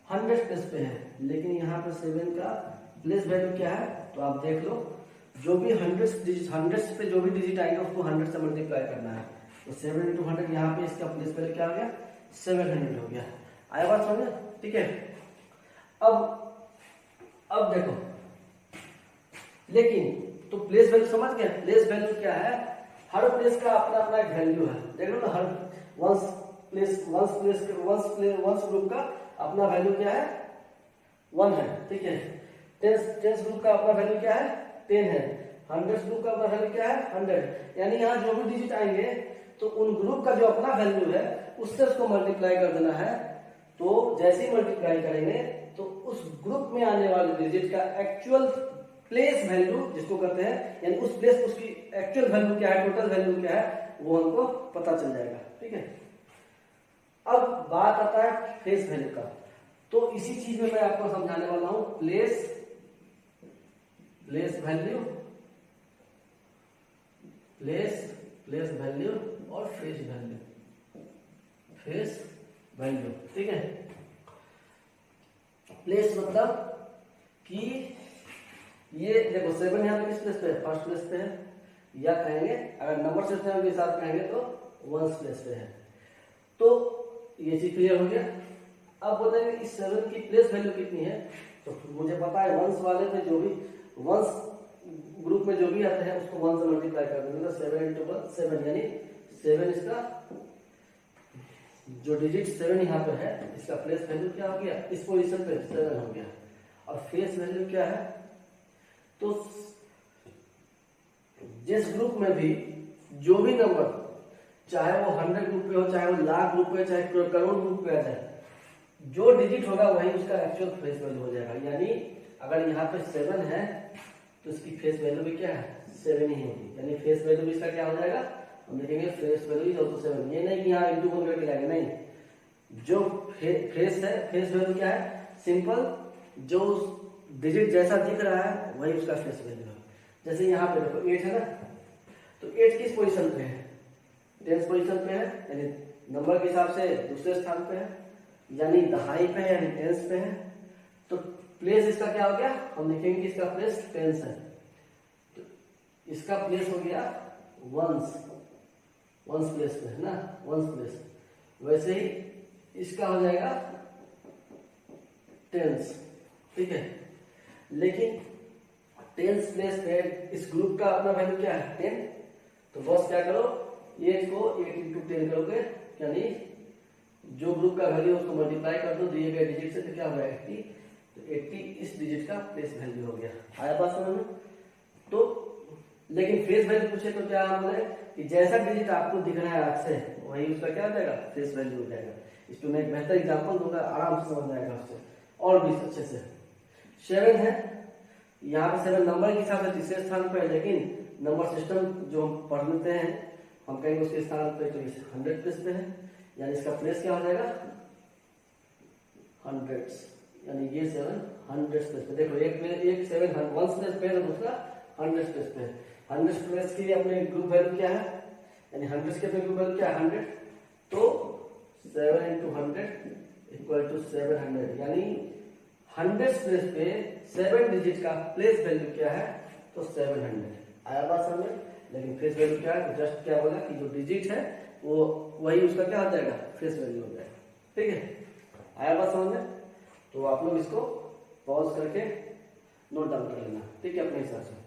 100 प्लेस पे है, लेकिन यहाँ पे 7 का प्लेस वैल्यू क्या है? तो आप देख लो, जो भी 100 पे जो भी डिजिट आएगा उसको 100 से मल्टीप्लाई करना है। तो 7 × 100, यहाँ पे इसका प्लेस वैल्यू क्या हो गया? 700 हो गया। आया बात समझ? ठीक है। अब देखो, लेकिन तो प्लेस वैल्यू समझ गए? प्लेस वैल्यू क्या है? हर प्लेस का अपना अपना एक वैल्यू है, देख लो ना। हर वंस ग्रुप का अपना वैल्यू क्या है? 1 है, ठीक है। टेंस ग्रुप का अपना वैल्यू क्या है? 10 है। 100 ग्रुप का अपना वैल्यू क्या है? 100। यानी यहाँ जो भी डिजिट आएंगे तो उन ग्रुप का जो अपना वैल्यू है उससे उसको मल्टीप्लाई कर देना है। तो जैसे ही मल्टीप्लाई करेंगे तो उस ग्रुप में आने वाले डिजिट का एक्चुअल प्लेस वैल्यू जिसको कहते हैं, यानी उस प्लेस उसकी एक्चुअल वैल्यू क्या है, टोटल वैल्यू क्या है, वो हमको पता चल जाएगा, ठीक है। अब बात आता है फेस वैल्यू का। तो इसी चीज में मैं आपको समझाने वाला हूं, प्लेस वैल्यू, प्लेस वैल्यू और फेस वैल्यू, ठीक है। प्लेस मतलब कि ये देखो 7 यहाँ पे किस प्लेस पे है? फर्स्ट प्लेस पे है, या कहेंगे अगर नंबर सिस्टम के हिसाब कहेंगे तो 1 प्लेस पे है। तो ये चीज क्लियर हो गया। अब बताएंगे इस 7 की प्लेस वैल्यू कितनी है। तो मुझे पता है 1 वाले पे जो भी 1 ग्रुप में जो भी आते हैं उसको 1 से मल्टीप्लाई कर देंगे। 7 × 1 7, यानी 7 इसका जो डिजिट 7 यहाँ पे है इसका प्लेस वैल्यू क्या हो गया? इस पोजीशन पे 7 हो गया। और फेस वैल्यू क्या है? तो जिस ग्रुप में भी जो भी नंबर, चाहे वो 100 ग्रुप पे हो, चाहे वो लाख ग्रुप पे, चाहे करोड़ ग्रुप पे आ जाए, जो डिजिट होगा वही उसका एक्चुअल फेस वैल्यू हो जाएगा। यानी अगर यहाँ पे 7 है तो इसकी फेस वैल्यू भी क्या है? 7 ही होगी। यानी फेस वैल्यू भी इसका क्या हो जाएगा? हम लिखेंगे फेस वैल्यू इक्वल टू 7। ये नहीं कि यहाँ इंटू को करके लाएंगे, नहीं। जो फेस है, फेस वैल्यू क्या है? सिंपल, जो डिजिट जैसा दिख रहा है वही उसका फेस वैल्यू है। जैसे यहाँ पे देखो 8 है ना, तो 8 किस पोजीशन पे है? 10th पोजीशन पे है, यानी नंबर के हिसाब से दूसरे स्थान पे है, यानी दहाई पे है, यानी 10th पे है। तो प्लेस इसका क्या हो गया? हम लिखेंगे कि इसका प्लेस 10th है, तो इसका प्लेस हो गया 1 प्लेस पे है ना, 1 प्लेस। वैसे ही इसका हो जाएगा 10th, ठीक है। लेकिन 10th प्लेस पे इस ग्रुप का अपना वैल्यू क्या है? 10। तो बस क्या करो, 8 को 8 × 10 करोगे, यानी जो ग्रुप का वैल्यू उसको मल्टीप्लाई कर दो दिए गए डिजिट से, तो क्या होगा? 80। तो 80 इस डिजिट का प्लेस वैल्यू हो गया। आया बात समझ में? तो लेकिन फेस वैल्यू पूछे तो क्या हम बोले कि जैसा डिजिट आपको दिख रहा है आंख से वही उसका क्या हो जाएगा? फेस वैल्यू हो जाएगा। इस पर मैं एक बेहतर एग्जाम्पल दूंगा, आराम से समझ जाएगा उससे और भी अच्छे से। 7 है, यहाँ पे 7 नंबर के हिसाब से तीसरे स्थान पर है, लेकिन नंबर सिस्टम जो हम पढ़ लेते हैं, हम कहेंगे उसके स्थान पे तो 100 प्लेस पे है, यानी इसका प्लेस क्या हो जाएगा 100, यानी ये 7 100 प्लेस पे। देखो एक 7 1 प्लेस पे है, दूसरा 100 प्लेस पे है। 100 प्लेस के लिए अपने ग्रुप वैल्यू क्या है, यानी 100 के अपने ग्रुप वैल्यू क्या है 100, तो 7 × 100 = 700, यानी 100 प्लेस पे 7 डिजिट का प्लेस वैल्यू क्या है, तो 700। आया बात समझ में? लेकिन फेस वैल्यू क्या है, जस्ट क्या बोला कि जो डिजिट है वो वही उसका क्या हो जाएगा, फेस वैल्यू हो जाएगा। ठीक है, आया बात समझ में? तो आप लोग इसको पॉज करके नोट डाउन कर लेना, ठीक है, अपने हिसाब से।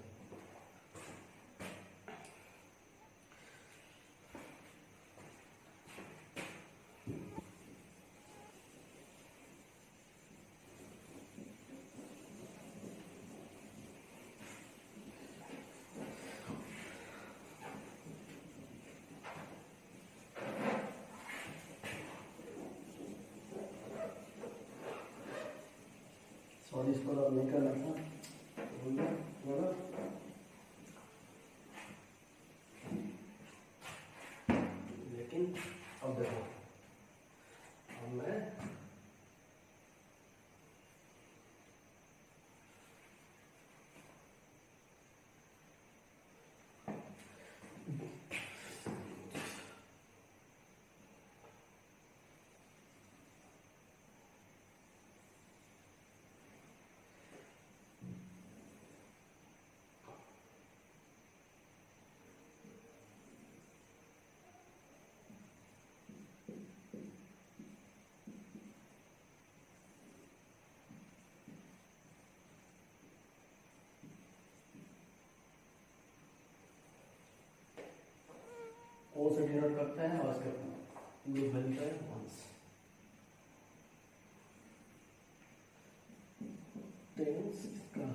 सॉरी, इसको अब नहीं करना था, लेकिन अब देखो, अब मैं ओ से डिनोट करते हैं और इसके ग्रुप वैल्यू का वंस 10 का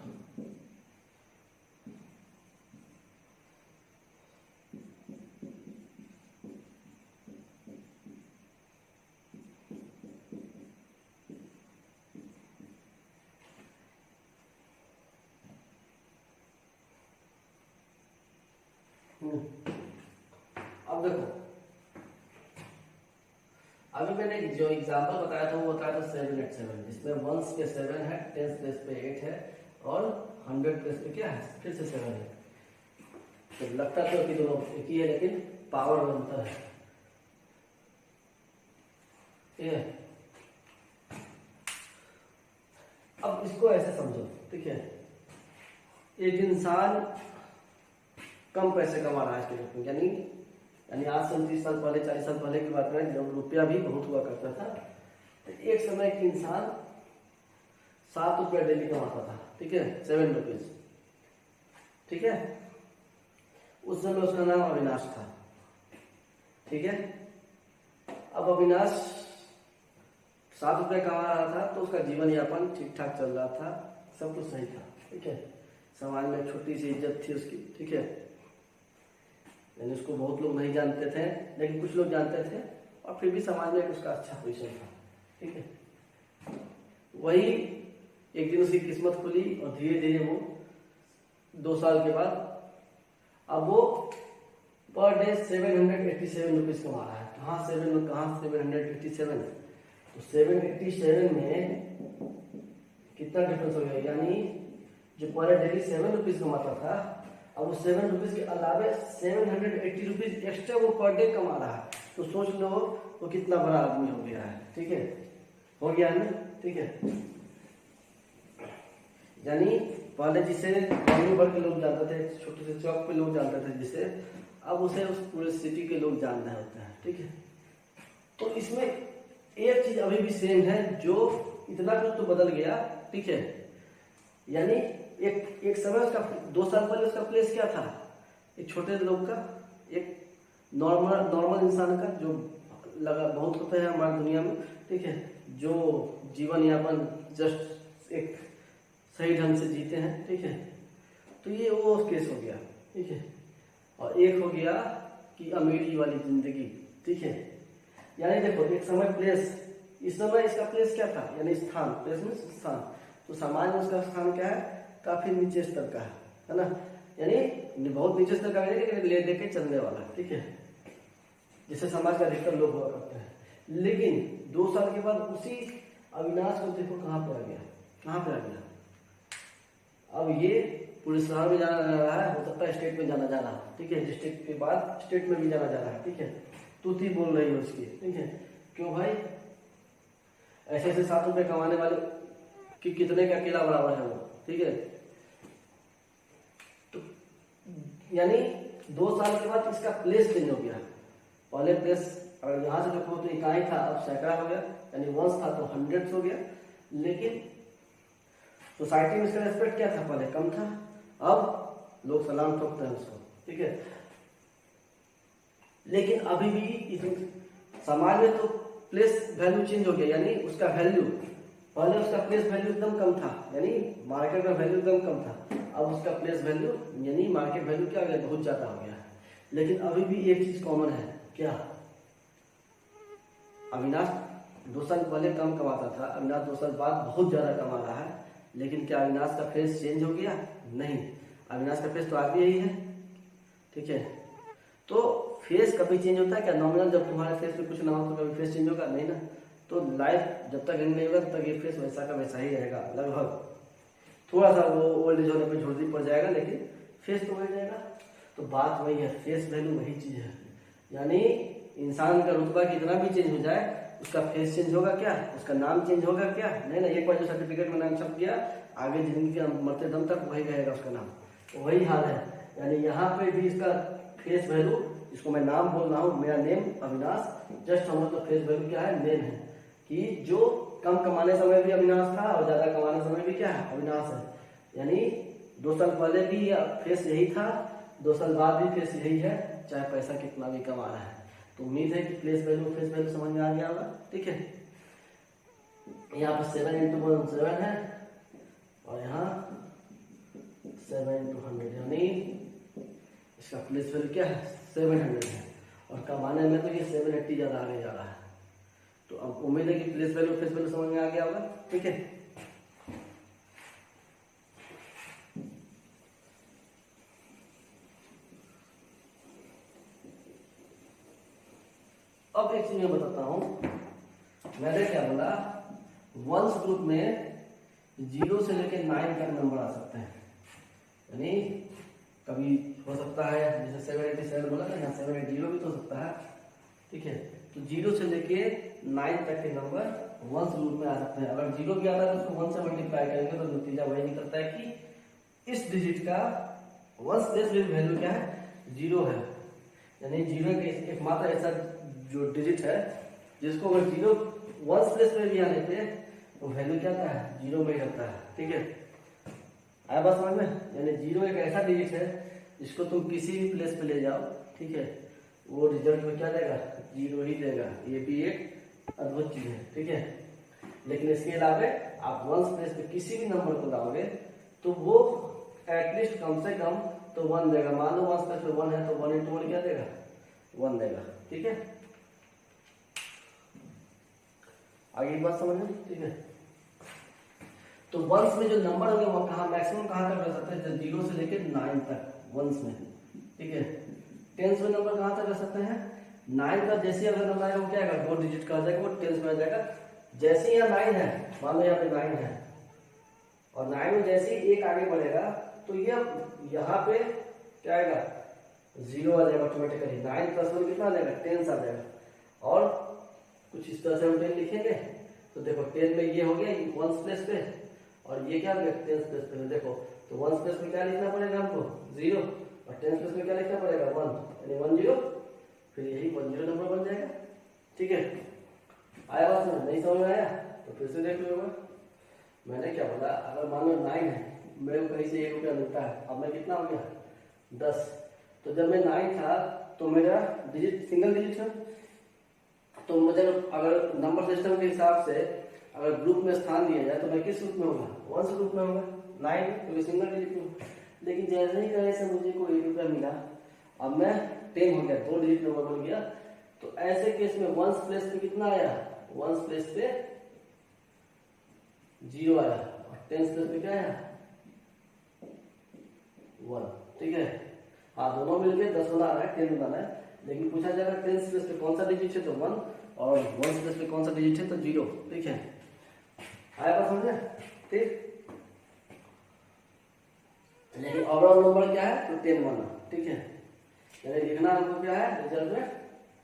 अब देखो, अभी मैंने जो एग्जांपल बताया था वो बताया था 7 8 7, जिसमें 1s पे 7 है, 10s प्लेस पे 8 है और 100 प्लेस पे क्या है, फिर से 7 है। तो लगता तो कि दोनों एक ही है, लेकिन पावर में अंतर है। ठीक है, अब इसको ऐसे समझो, ठीक है, एक इंसान कम पैसे कमा रहा है इसके रूप में, यानी आज से 30 साल पहले 40 साल पहले की बात करें, जब रुपया भी बहुत हुआ करता था, तो एक समय की इंसान 7 रुपया डेली कमाता था, ठीक है, 7 रुपीज, ठीक है। उस समय उसका नाम अविनाश था, ठीक है। अब अविनाश 7 रुपया कमा रहा था, तो उसका जीवन यापन ठीक ठाक चल रहा था, सब कुछ सही था, ठीक है। समाज में छोटी सी इज्जत थी उसकी, ठीक है, यानी उसको बहुत लोग नहीं जानते थे, लेकिन कुछ लोग जानते थे, और फिर भी समाज में उसका अच्छा पोजीशन था, ठीक है। वही एक दिन उसकी किस्मत खुली और धीरे धीरे वो 2 साल के बाद अब वो पर डे 787 रुपीज कमा रहा है। कहाँ 787? तो 787 में कितना डिफरेंस हो गया, यानी जो पर डेली 7 रुपीज कमाता था, अब वो 7 रुपीज के अलावे 780 रुपीज एक्स्ट्रा वो पर डे कमा रहा है। तो सोच लो वो कितना बड़ा आदमी हो गया है, ठीक है, हो गया है ना, ठीक है। यानी पहले जिसे गांव भर के लोग जानते थे, छोटे से चौक पे लोग जानते थे जिसे, अब उसे उस पूरे सिटी के लोग जानना होता है, ठीक है। तो इसमें एक चीज अभी भी सेम है, जो इतना कुछ तो बदल गया, ठीक है। यानी एक समय उसका 2 साल पहले उसका प्लेस क्या था, एक छोटे लोग का, एक नॉर्मल इंसान का, जो लगा बहुत होता है हमारी दुनिया में, ठीक है, जो जीवन यापन जस्ट एक सही ढंग से जीते हैं, ठीक है। तो ये वो केस हो गया, ठीक है। और एक हो गया कि अमीरी वाली जिंदगी, ठीक है। यानी देखो, एक समय प्लेस, इस समय इसका प्लेस क्या था, यानी स्थान, प्लेस में स्थान, तो समाज में उसका स्थान क्या है, काफी नीचे स्तर का है ना। यानी बहुत नीचे स्तर का नहीं, लेकिन ले दे के चलने वाला, ठीक है, जैसे समाज का अधिकतर लोग हुआ करते हैं। लेकिन 2 साल के बाद उसी अविनाश को देखो कहाँ पे आ गया, कहाँ पे आ गया। अब ये पुलिस शहर में जाना जा रहा है, हो सकता है स्टेट में जाना जा रहा है, ठीक है, डिस्ट्रिक्ट के बाद स्टेट में भी जाना जा रहा है, ठीक है। तूती बोल रही है उसकी, ठीक है, क्यों भाई, ऐसे ऐसे 7 रुपए कमाने वाले कि कितने का अकेला बराबर है वो, ठीक है। तो यानी 2 साल के बाद इसका प्लेस चेंज हो गया। पहले प्लेस अगर यहाँ से देखो तो इकाई था, अब सैकड़ा हो गया, यानी वंश था तो हंड्रेड्स हो गया। लेकिन सोसाइटी में इसका रेस्पेक्ट क्या था, पहले कम था, अब लोग सलाम ठोकते हैं उसको, ठीक है। लेकिन अभी भी इस समाज में तो प्लेस वैल्यू चेंज हो गया, यानी उसका वैल्यू, पहले उसका प्लेस वैल्यू एकदम कम था, यानी मार्केट में वैल्यू एकदम कम था, अब उसका प्लेस वैल्यू यानी मार्केट वैल्यू क्या हो गया, बहुत ज्यादा हो गया है। लेकिन अभी भी एक चीज कॉमन है, क्या, अविनाश 2 साल पहले कम कमाता था, अविनाश 2 साल बाद बहुत ज्यादा कमा रहा है। लेकिन क्या अविनाश का फेस चेंज हो गया, नहीं, अविनाश का फेस तो आगे यही है, ठीक है। तो फेस कभी चेंज होता है क्या, नॉमिनल जब तुम्हारे फेस पे कुछ ना हो तो कभी फेस चेंज होगा, नहीं ना। तो लाइफ जब तक एंड नहीं होगा तब तक ये फेस वैसा का वैसा ही रहेगा, लगभग थोड़ा सा वो ओल्ड एज होने पे झुर्री पड़ जाएगा, लेकिन फेस तो वही रहेगा। तो बात वही है, फेस वैल्यू वही चीज है, यानी इंसान का रुतबा कितना भी चेंज हो जाए, उसका फेस चेंज होगा क्या, उसका नाम चेंज होगा क्या, नहीं ना। एक बार जो सर्टिफिकेट में नाम छप गया, आगे जिंदगी के मरते दम तक वही रहेगा उसका नाम, तो वही हाल है। यानी यहाँ पे भी इसका फेस वैल्यू, इसको मैं नाम बोल रहा हूँ, मेरा नेम अविनाश, जस्ट हम तो फेस वैल्यू क्या है, नेम है, कि जो कम कमाने समय भी अविनाश था और ज्यादा कमाने समय भी क्या है, अविनाश है। यानी 2 साल पहले भी फेस यही था, 2 साल बाद भी फेस यही है, चाहे पैसा कितना भी कमा रहा है। तो उम्मीद है कि प्लेस वैल्यू फेस वैल्यू समझ में आ गया होगा, ठीक है। यहाँ पर 7 × 1 7 है, और यहाँ 7 × 100, यानी इसका प्लेस वैल्यू क्या है, 700 है, और कमाने में तो ये 780 ज्यादा आगे जा रहा है। तो अब उम्मीद है कि प्लेस वैल्यू फेस वैल्यू समझ में आ गया होगा, ठीक है। अब एक चीज मैं बताता हूं, मैंने क्या बोला, वंस ग्रुप में 0 से लेकर 9 तक नंबर आ सकते हैं, यानी कभी हो सकता है जैसे 787 बोला था, यहाँ 780 भी तो हो सकता है, ठीक है। तो 0 से लेके 9 तक के नंबर वंस ग्रुप में आ सकते हैं। अगर 0 भी आता है तो उसको 1 से मल्टीप्लाई करेंगे तो नतीजा वही निकलता है कि इस डिजिट का वंस प्लेस वैल्यू क्या है, 0 है। यानी 0 के एकमात्र ऐसा जो डिजिट है जिसको अगर 0 वंस प्लेस में भी आने पे तो वैल्यू क्या आता है, 0 में ही रहता है, ठीक है। आया बात समझ में, यानी 0 एक ऐसा डिजिट है जिसको तुम किसी भी प्लेस पे ले जाओ, ठीक है, वो रिजल्ट में क्या देगा, 0 ही देगा। ये भी एक अद्भुत चीज है, ठीक है। लेकिन इसके अलावा आप वंस प्लेस पे किसी भी नंबर को लाओगे तो वो एटलीस्ट कम से कम तो 1 देगा। मान लो वंस प्लेस पे 1 है तो 1 × 1 क्या देगा, 1 देगा, ठीक है। आगे की बात समझ में, ठीक है। तो वंस में जो नंबर होंगे वो कहाँ मैक्सिमम कहाँ तक रह सकते हैं, 0 से लेकर 9 तक वंस में, ठीक है। टेंस में नंबर कहाँ तक रह सकते हैं, 9 का जैसे अगर नंबर आएगा वो क्या आएगा, 2 डिजिट का आ जाएगा, वो टेंस में आ जाएगा। जैसे यहाँ 9 है, मान लो यहाँ पे 9 है, और 9 में जैसे ही 1 आगे बढ़ेगा तो ये यहाँ पे क्या आएगा, 0 आ जाएगा ऑटोमेटिकली। 9 + 1 कितना आ जाएगा, 10 आ जाएगा। और कुछ इस तरह से हम 10 लिखेंगे तो देखो 10 में ये हो गया वंस प्लेस पे, और ये क्या हो गया, 10 प्लेस पे। देखो तो वंस प्लेस में क्या लिखना पड़ेगा हमको, 0, और 10 प्लेस में क्या लिखना पड़ेगा, 1, यानी 1 0, फिर यही 1 0 नंबर बन जाएगा, ठीक है। आया बात समझ, नहीं समझ में आया तो फिर से देख लो। मैंने क्या बोला, अगर मान लो 9 है, मेरे को कहीं से 1 रुपया मिलता है, अब मैं कितना हो गया, 10। तो जब मैं 9 था तो मेरा डिजिट सिंगल डिजिट है, तो मुझे अगर नंबर सिस्टम के हिसाब से अगर ग्रुप में स्थान दिया जाए तो मैं किस ग्रुप में होगा, वंस ग्रुप में होगा, 9 क्योंकि सिंगल डिजिट में। लेकिन जैसे ही तरह से मुझे को 1 रुपया मिला, अब मैं 10 हो गया, 2 डिजिट नंबर बन गया। तो ऐसे केस में वंस प्लेस पे कितना आया, वंस प्लेस पे 0 आया, और 10 प्लेस पे क्या आया, 1, ठीक है। हाँ, दोनों मिलके 10 बनाना है, 10 बनाना है, लेकिन पूछा जाएगा 10 स्पेस पे कौन सा डिजिट है तो 1, और 1 स्पेस पे कौन सा डिजिट है तो 0। ठीक है, आया बात समझे? ठीक, लेकिन ओवरऑल नंबर क्या है तो 10 बना। ठीक है, यानी लिखना हमको क्या है रिजल्ट में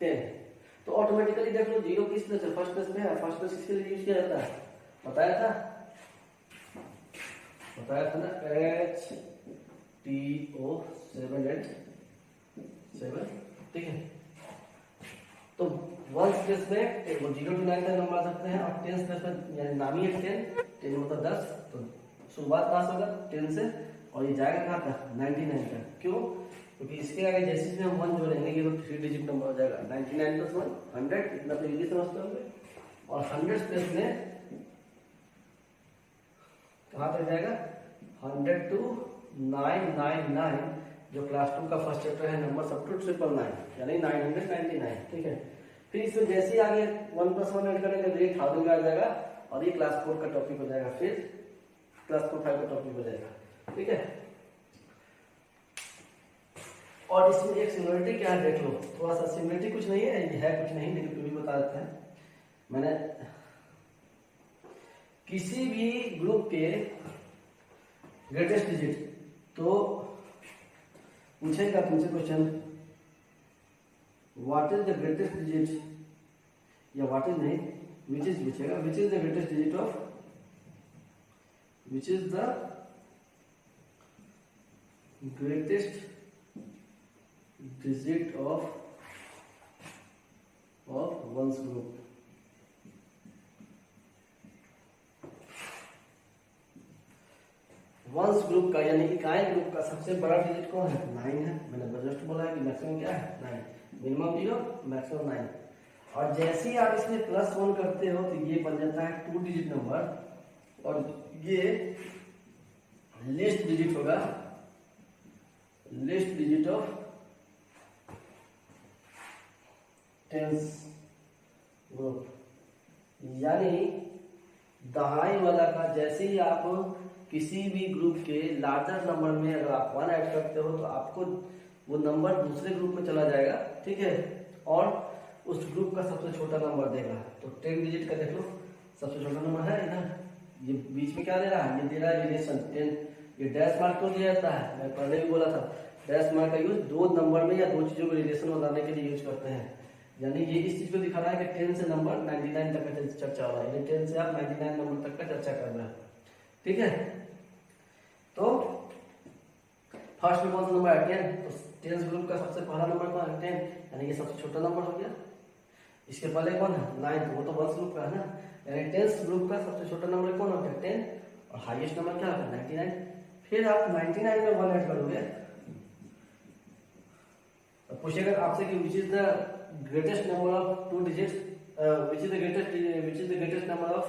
10। तो ऑटोमेटिकली देख लो 0 किस प्लेस है, फर्स्ट प्लेस पे है। फर्स्ट प्लेस किसके लिए यूज किया जाता है, बताया था ना, HTO787। ठीक है, तो 1 स्पेस में 0 to 9 तक नंबर आ सकते हैं, और 10 स्पेस में यानी नाम ही है 10 मतलब 10, तो शुरुआत कहाँ से होगा 10 से, और ये जाएगा कहाँ तक 99 तक। क्यों, क्योंकि इसके आगे जैसे इसमें हम 1 जोड़ेंगे ये तो 3 डिजिट नंबर हो जाएगा। 99 + 1 100, इतना तो इजी समझते होंगे। और 100 स्पेस में कहाँ तक जाएगा 100 to 999, जो क्लास 2 का फर्स्ट चैप्टर है नंबर सब टू 999 यानी 999। ठीक है, फिर इसमें जैसे ही आगे 1 + 1 ऐड करेंगे तो ये 1000 आ जाएगा, और ये क्लास 4 का टॉपिक हो जाएगा, फिर क्लास 4 5 का टॉपिक हो जाएगा। ठीक है, और इसमें एक सिमिलरिटी क्या है देख लो, थोड़ा सा सिमिलरिटी कुछ नहीं है, ये है कुछ नहीं, लेकिन फिर भी बता देते हैं। मैंने किसी भी ग्रुप के ग्रेटेस्ट डिजिट, तो पूछेगा तुमसे question what is the greatest digit, या व्हाट इज नहीं, विच इज पूछेगा which is the greatest digit of, which is the greatest digit of ones group. Ones group का यानी इकाई ग्रुप का सबसे बड़ा डिजिट कौन है, 9 है। मैंने जस्ट बोला है कि मैक्सिमम क्या है 9, मिनिमम 0 मैक्सिमम 9। और जैसे ही आप इसमें +1 करते हो तो ये बन जाता है 2 डिजिट नंबर, और ये लिस्ट डिजिट होगा, least digit of tens group. यानी दहाई वाला का जैसे ही आप किसी भी ग्रुप के लार्जर नंबर में अगर आप 1 ऐड करते हो तो आपको वो नंबर दूसरे ग्रुप में चला जाएगा। ठीक है, और उस ग्रुप का सबसे छोटा नंबर देगा। तो 10 डिजिट का देख लो, सबसे छोटा नंबर है इधर, ये बीच में क्या दे रहा है, ये दे रहा है रिलेशन 10। ये डैश मार्क क्यों दिया जाता है, मैं पहले भी बोला था, डैश मार्क का यूज 2 नंबर में या 2 चीजों में रिलेशन बनाने के लिए यूज करते हैं। यानी ये इस चीज को दिखा रहा है कि 10 से नंबर 99 तक का चर्चा हो रहा है, 10 से आप 99 नंबर तक का चर्चा कर रहे हैं। ठीक है, तो फर्स्ट में कौन सा नंबर है 10, तो 10 ग्रुप का सबसे पहला नंबर कौन है 10, यानी ये सबसे छोटा नंबर हो गया। इसके पहले कौन है 9, तो वो तो 1 ग्रुप का है ना, यानी 10 ग्रुप का सबसे छोटा नंबर कौन होता है 10, और हाईएस्ट नंबर क्या होता है 99। फिर आप 99 में 1 ऐड करोगे तो पूछेगा आपसे कि विच is the greatest number of 2 digits, which is the greatest number of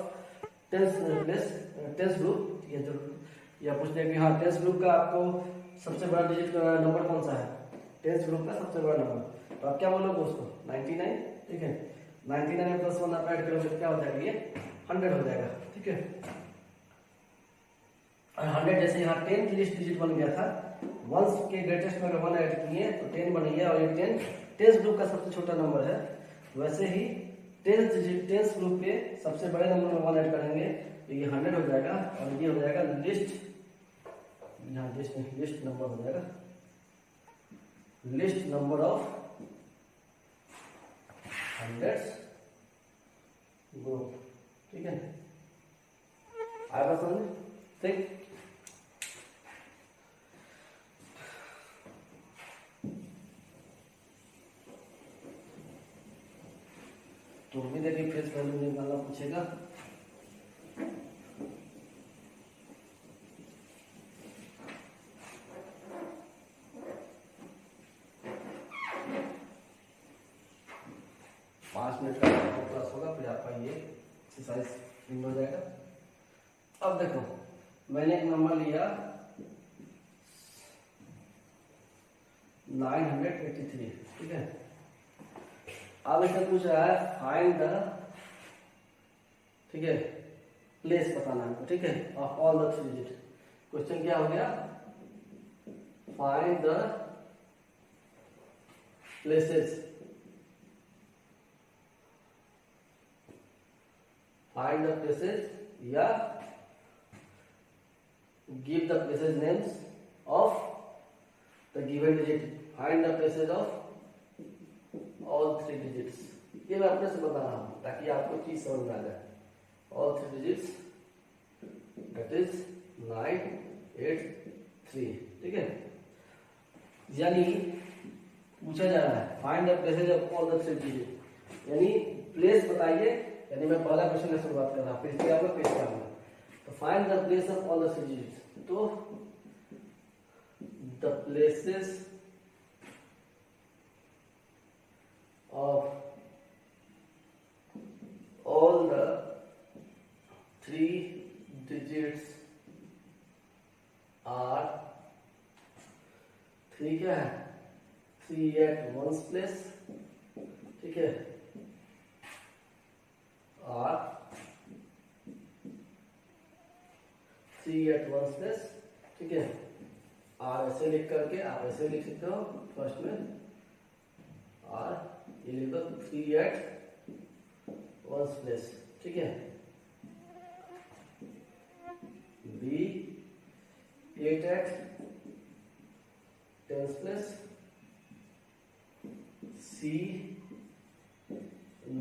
10 group. ये जो या पूछते हैं कि हाँ 10 ग्रुप का आपको सबसे बड़ा डिजिट नंबर कौन सा है, 10 ग्रुप का सबसे बड़ा नंबर, तो आप क्या बोलोगे उसको 99। ठीक है, 99 में +1 आप ऐड करोगे क्या हो जाएगा, ये 100 हो जाएगा। ठीक है, और 100 जैसे यहाँ 10 लिस्ट डिजिट बन गया था, वंस के ग्रेटेस्ट में 1 ऐड किए तो 10 बन गया, और ये 10 ग्रुप का सबसे छोटा नंबर है। वैसे ही 10 ग्रुप के सबसे बड़े नंबर में 1 ऐड करेंगे तो ये 100 हो जाएगा, और ये हो जाएगा लिस्ट, यहाँ लिस्ट नंबर हो जाएगा, लिस्ट नंबर ऑफ 100 ग्रुप। ठीक है, आएगा समझ? ठीक, तो उम्मीद है कि फेस वैल्यू निकालना पूछेगा। क्लास होगा, फिर आपका ये एक्सरसाइज हो जाएगा। अब देखो मैंने एक नंबर लिया 983। ठीक है, अब इससे पूछ रहा है फाइंड द, ठीक है, प्लेस बताना है। ठीक है, of all the 3 digit. Question क्या हो गया, find the places, find the places या give the places names of the given digit, find the places of all 3 digits. ये मैं अपने से बता रहा हूं ताकि आपको चीज समझ में आ जाए। ऑल 3 डिजिट्स दैट इज 9 8 3, ठीक है। यानी पूछा जा रहा है find the places of all the 3 digit, यानी प्लेस बताइए। यानी मैं पहला क्वेश्चन से शुरुआत कर रहा हूं, फिर इसके आगे पेश करूंगा। तो find the place of all the 3 digits, तो the places of all the 3 digits are 3 क्या है 3 at ones place, ठीक है, और 3 at ones place, ठीक है। और ऐसे लिख करके आप ऐसे लिख सकते हो फर्स्ट में, और ये लिख दो 3 at ones place, ठीक है। B 8 at tens place, C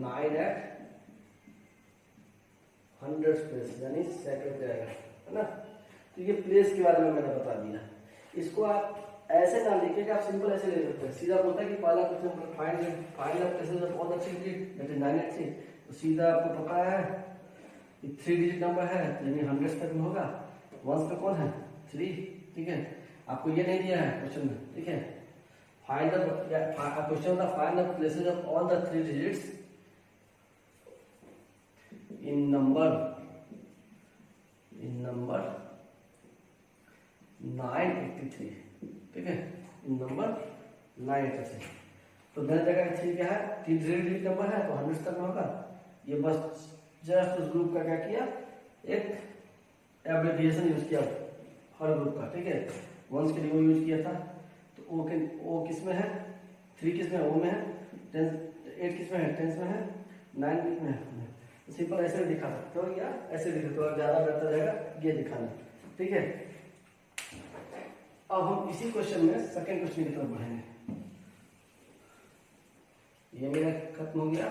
9 at hundreds place, यानी सेकंड पे आएगा, है ना। तो ये प्लेस के बारे में मैंने बता दिया। इसको आप ऐसे ना लिखिएगा, आप सिंपल ऐसे ले सकते हैं। सीधा बोलता है कि पहला question find the places of all the 3 digit that is 9 at 3, तो सीधा आपको पता है कि 3 डिजिट नंबर है यानी हंड्रेड्स तक में होगा। वंस पे कौन है 3, ठीक है। आपको ये नहीं दिया है क्वेश्चन में, ठीक है। फाइंड द क्वेश्चन था find the places of all the 3 digits in number 983, ठीक है, नंबर 983। तो मैंने देखा 3 क्या है 3 डिजिट नंबर है तो 100 तक में होगा। ये बस जस्ट उस ग्रुप का क्या किया, एक एब्रिविएशन यूज किया हर ग्रुप का, ठीक है। वंस के लिए वो यूज किया था, तो ओ किस में है 3 किस में है, ओ में है, 8 किस में है, टेंस में है, 9 किस में है। तो सिंपल ऐसे दिखा सकते हो या ऐसे दिखा तो ज्यादा बेहतर रहेगा ये दिखाना, ठीक है। अब हम इसी क्वेश्चन में सेकंड क्वेश्चन की तरफ बढ़ेंगे। ये मेरा खत्म हो गया।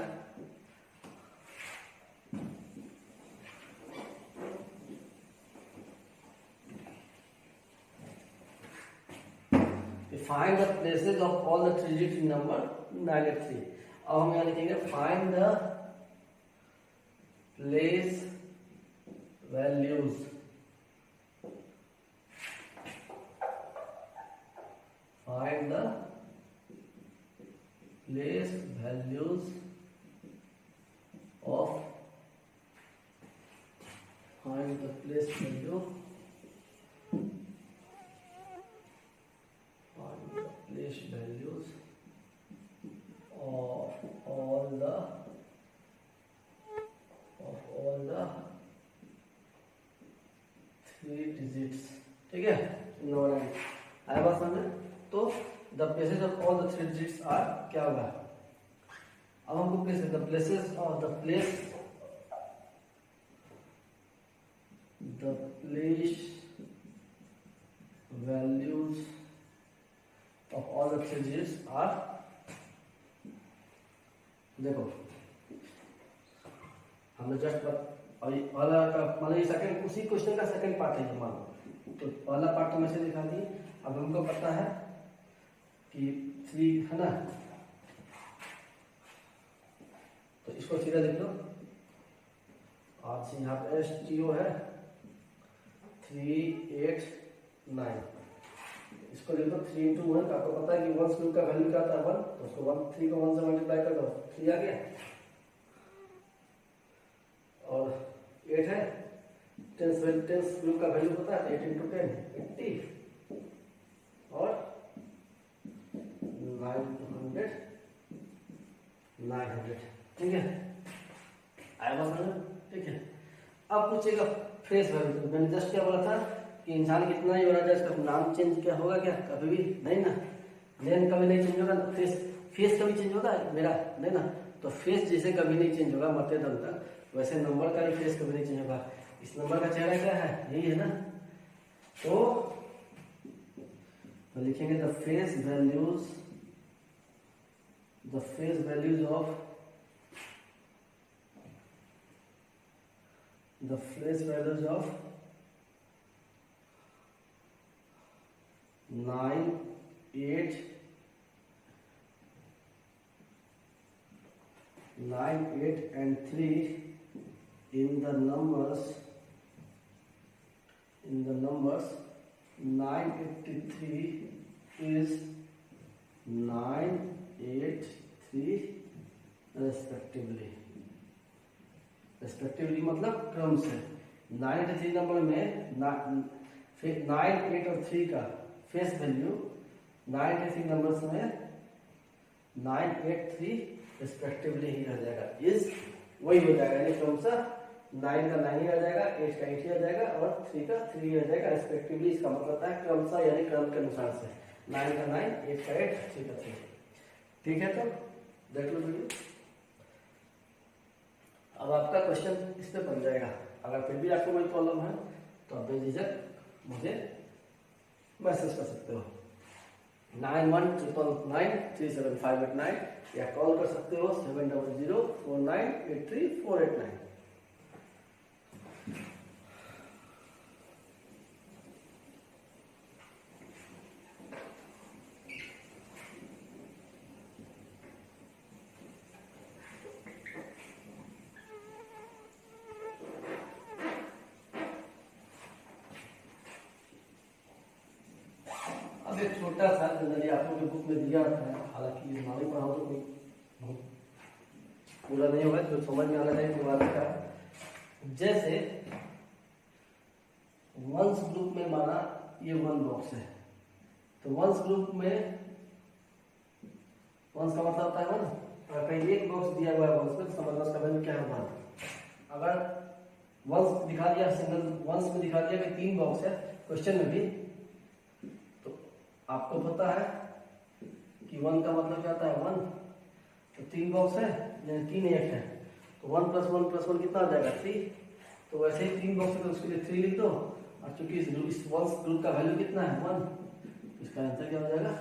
Find the places of all the 3 digits in number 983। अब हम यहां लिखेंगे find the place values find the place values of find the place value find the place values of all the 3 digits, ठीक है। आया बात समझ में। तो the places of all the 3 digits are क्या होगा। अब हमको कैसे the places of the place values of all the 3 digits are, देखो हमने जस्ट पहला का मतलब ये सेकंड उसी क्वेश्चन का सेकंड पार्ट है, मान लो। तो पहला पार्ट तो मैं से दिखा दी। अब हमको पता है कि 3 है ना, तो इसको सीधा लिख लो। और यहाँ पे STO है 3 8 9, इसको लिख दो 3 into 1। आपको पता है कि 1 क्यूब का वैल्यू क्या था 1, तो उसको 3 को 1 से मल्टीप्लाई कर दो 3 आ गया। और 8 है 10 ग्रुप का वैल्यू पता है 8 into 10 80, और 900, ठीक है। आया बात समझ, ठीक है। अब पूछेगा फेस वैल्यू। तो मैंने जस्ट क्या बोला था कि इंसान कितना ही बड़ा जाए इसका नाम चेंज क्या होगा क्या? कभी भी नहीं ना। नेम कभी नहीं चेंज होगा। फेस कभी चेंज होता है मेरा? नहीं ना। तो फेस जैसे कभी नहीं चेंज होगा मरते दम तक, वैसे नंबर का भी फेस कभी नहीं चेंज होगा। इस नंबर का चेहरा क्या है? यही है ना। तो लिखेंगे the face values of the face values of 9, 8, and 3 in the numbers 983 is 983 respectively मतलब क्रम से। 983 नंबर में 9, 8 और 3 का फेस वैल्यू 983 नंबर्स में 983 रिस्पेक्टिवली ही रह जाएगा। इस वही हो जाएगा, यानी क्रम से 9 का 9 ही रह जाएगा, 8 का 8 ही रह जाएगा और 3 का 3 ही रह जाएगा रिस्पेक्टिवली। इसका मतलब है क्रम से, यानी क्रम के अनुसार से 9 का 9, 8 का 8, 3 का 3। ठीक है, तो देख लो वीडियो। अब आपका क्वेश्चन इस पे बन जाएगा। अगर फिर भी आपको कोई प्रॉब्लम है तो आप बेझिझक मुझे मैसेज कर सकते हो 91993758 या कॉल कर सकते हो 7004983489। अब एक छोटा सा जनरली आप लोगों की बुक में दिया था, हालांकि हमारी पढ़ाओ तो कोई पूरा नहीं होगा, जो समझ में आना चाहिए पूरा का। जैसे वंस ग्रुप में माना ये 1 बॉक्स है, तो वंस ग्रुप में वंस का मतलब होता है 1। अगर कहीं एक बॉक्स दिया हुआ है वंस में तो समझना उसका वैल्यू क्या है 1। अगर वंस दिखा दिया, सिंगल वंस में दिखा दिया कि 3 बॉक्स है क्वेश्चन में भी, आपको पता है कि 1 का मतलब क्या आता है 1, तो 3 बॉक्स है यानी 3 1 है, तो 1 + 1 + 1 कितना आ जाएगा 3। तो वैसे ही 3 बॉक्स है तो उसके लिए 3 लिख दो, और चूंकि इस वंस ग्रुप का वैल्यू कितना है 1, तो इसका आंसर क्या हो जाएगा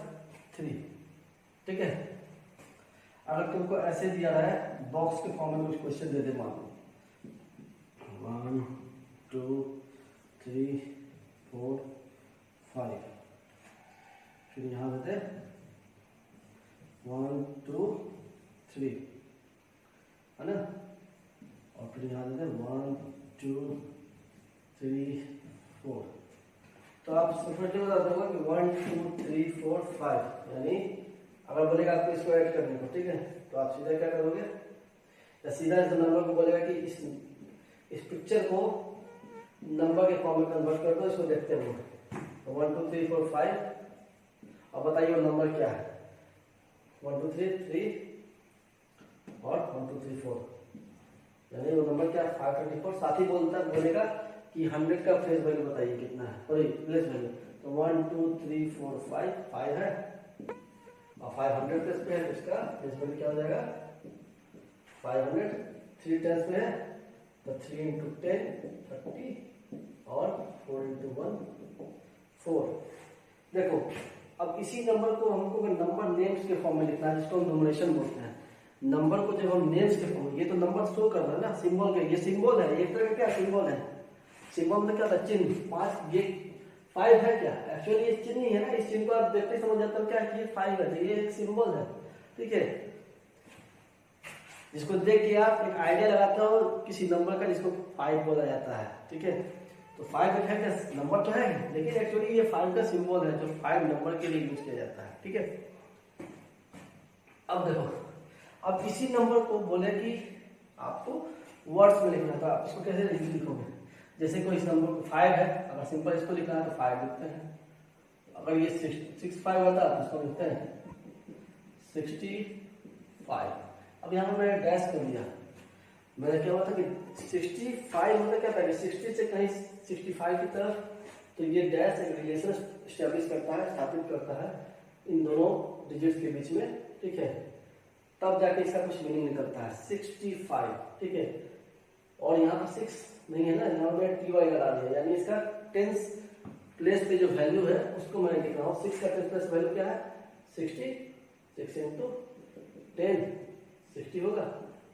3। ठीक है। अगर तुमको ऐसे दिया रहा है बॉक्स के फॉर्म में कुछ क्वेश्चन दे दे, मान लो 1 2 3 4 5, फिर यहाँ देते 1 2 3 है ना, और फिर यहाँ देते 1 2 3 4। तो आप सिंपली बता दोगे कि 1 2 3 4 5, यानी अगर बोलेगा आपको इसको ऐड करने को, ठीक है, तो आप सीधा क्या करोगे, या सीधा इस नंबर को बोलेगा कि इस पिक्चर को नंबर के फॉर्म में कन्वर्ट कर दो, इसको देखते हुए। तो 1 2 3 4 5, अब बताइए वो नंबर क्या है 1 2 3 3 और 1 2 3 4, यानी वो नंबर क्या है 524। साथ ही बोलेगा कि 100 का फेस वैल्यू बताइए कितना है, सॉरी प्लेस वैल्यू। तो 1 2 3 4 5 है, और 500 प्लेस पे है, इसका प्लेस वैल्यू क्या हो जाएगा 500। 3 टेंस पे है तो 3 × 10 30 और 4 × 1 4। देखो अब इसी नंबर को हमको नंबर नेम्स के फॉर्म में लिखना है, जिसको हम नंबरेशन बोलते हैं। नंबर को जब हम नेम्स के फॉर्म में, ये तो नंबर शो कर रहा है ना सिंबल के, ये सिंबल है, एक तरह का क्या सिंबल है, सिंबल मतलब क्या था चिन्ह। 5 ये 5 है क्या, एक्चुअली ये चिन्ह ही है ना, इस चिन्ह को आप देखते समझ जाते हो क्या है कि ये 5 है, ये एक सिंबल है। ठीक है, जिसको देख के आप एक आइडिया लगाते हो किसी नंबर का, जिसको 5 बोला जाता है। ठीक है, तो 5 है क्या नंबर तो है, लेकिन एक्चुअली ये 5 का सिंबल है जो 5 नंबर के लिए यूज किया जाता है। ठीक है, अब देखो, अब इसी नंबर को बोले कि आपको वर्ड्स में लिखना था, आप इसको कैसे लिखोगे। जैसे कोई इस नंबर को 5 है, अगर सिंपल इसको लिखना है तो 5 लिखते हैं। अगर ये 65 होता है तो इसको लिखते हैं 65। अब यहाँ पर मैंने डैश कर दिया, मैंने क्या हुआ था कि 65 मतलब क्या था कि 60 से कहीं 65 की तरफ, तो तो ये डैश एक रिलेशन स्टैब्लिश करता है, स्थापित करता है इन दोनों डिजिट्स के बीच में, ठीक है। तब जाके इसका कुछ मीनिंग निकलता है 65, ठीक है। और यहाँ पर 6 नहीं है ना, यहाँ में टी वाई लगा दिया, यानी इसका टेंस प्लेस पे जो वैल्यू है उसको मैं लिख रहा हूँ। 6 का टेंस प्लेस वैल्यू क्या है 60, 6 इंटू 10 60 होगा,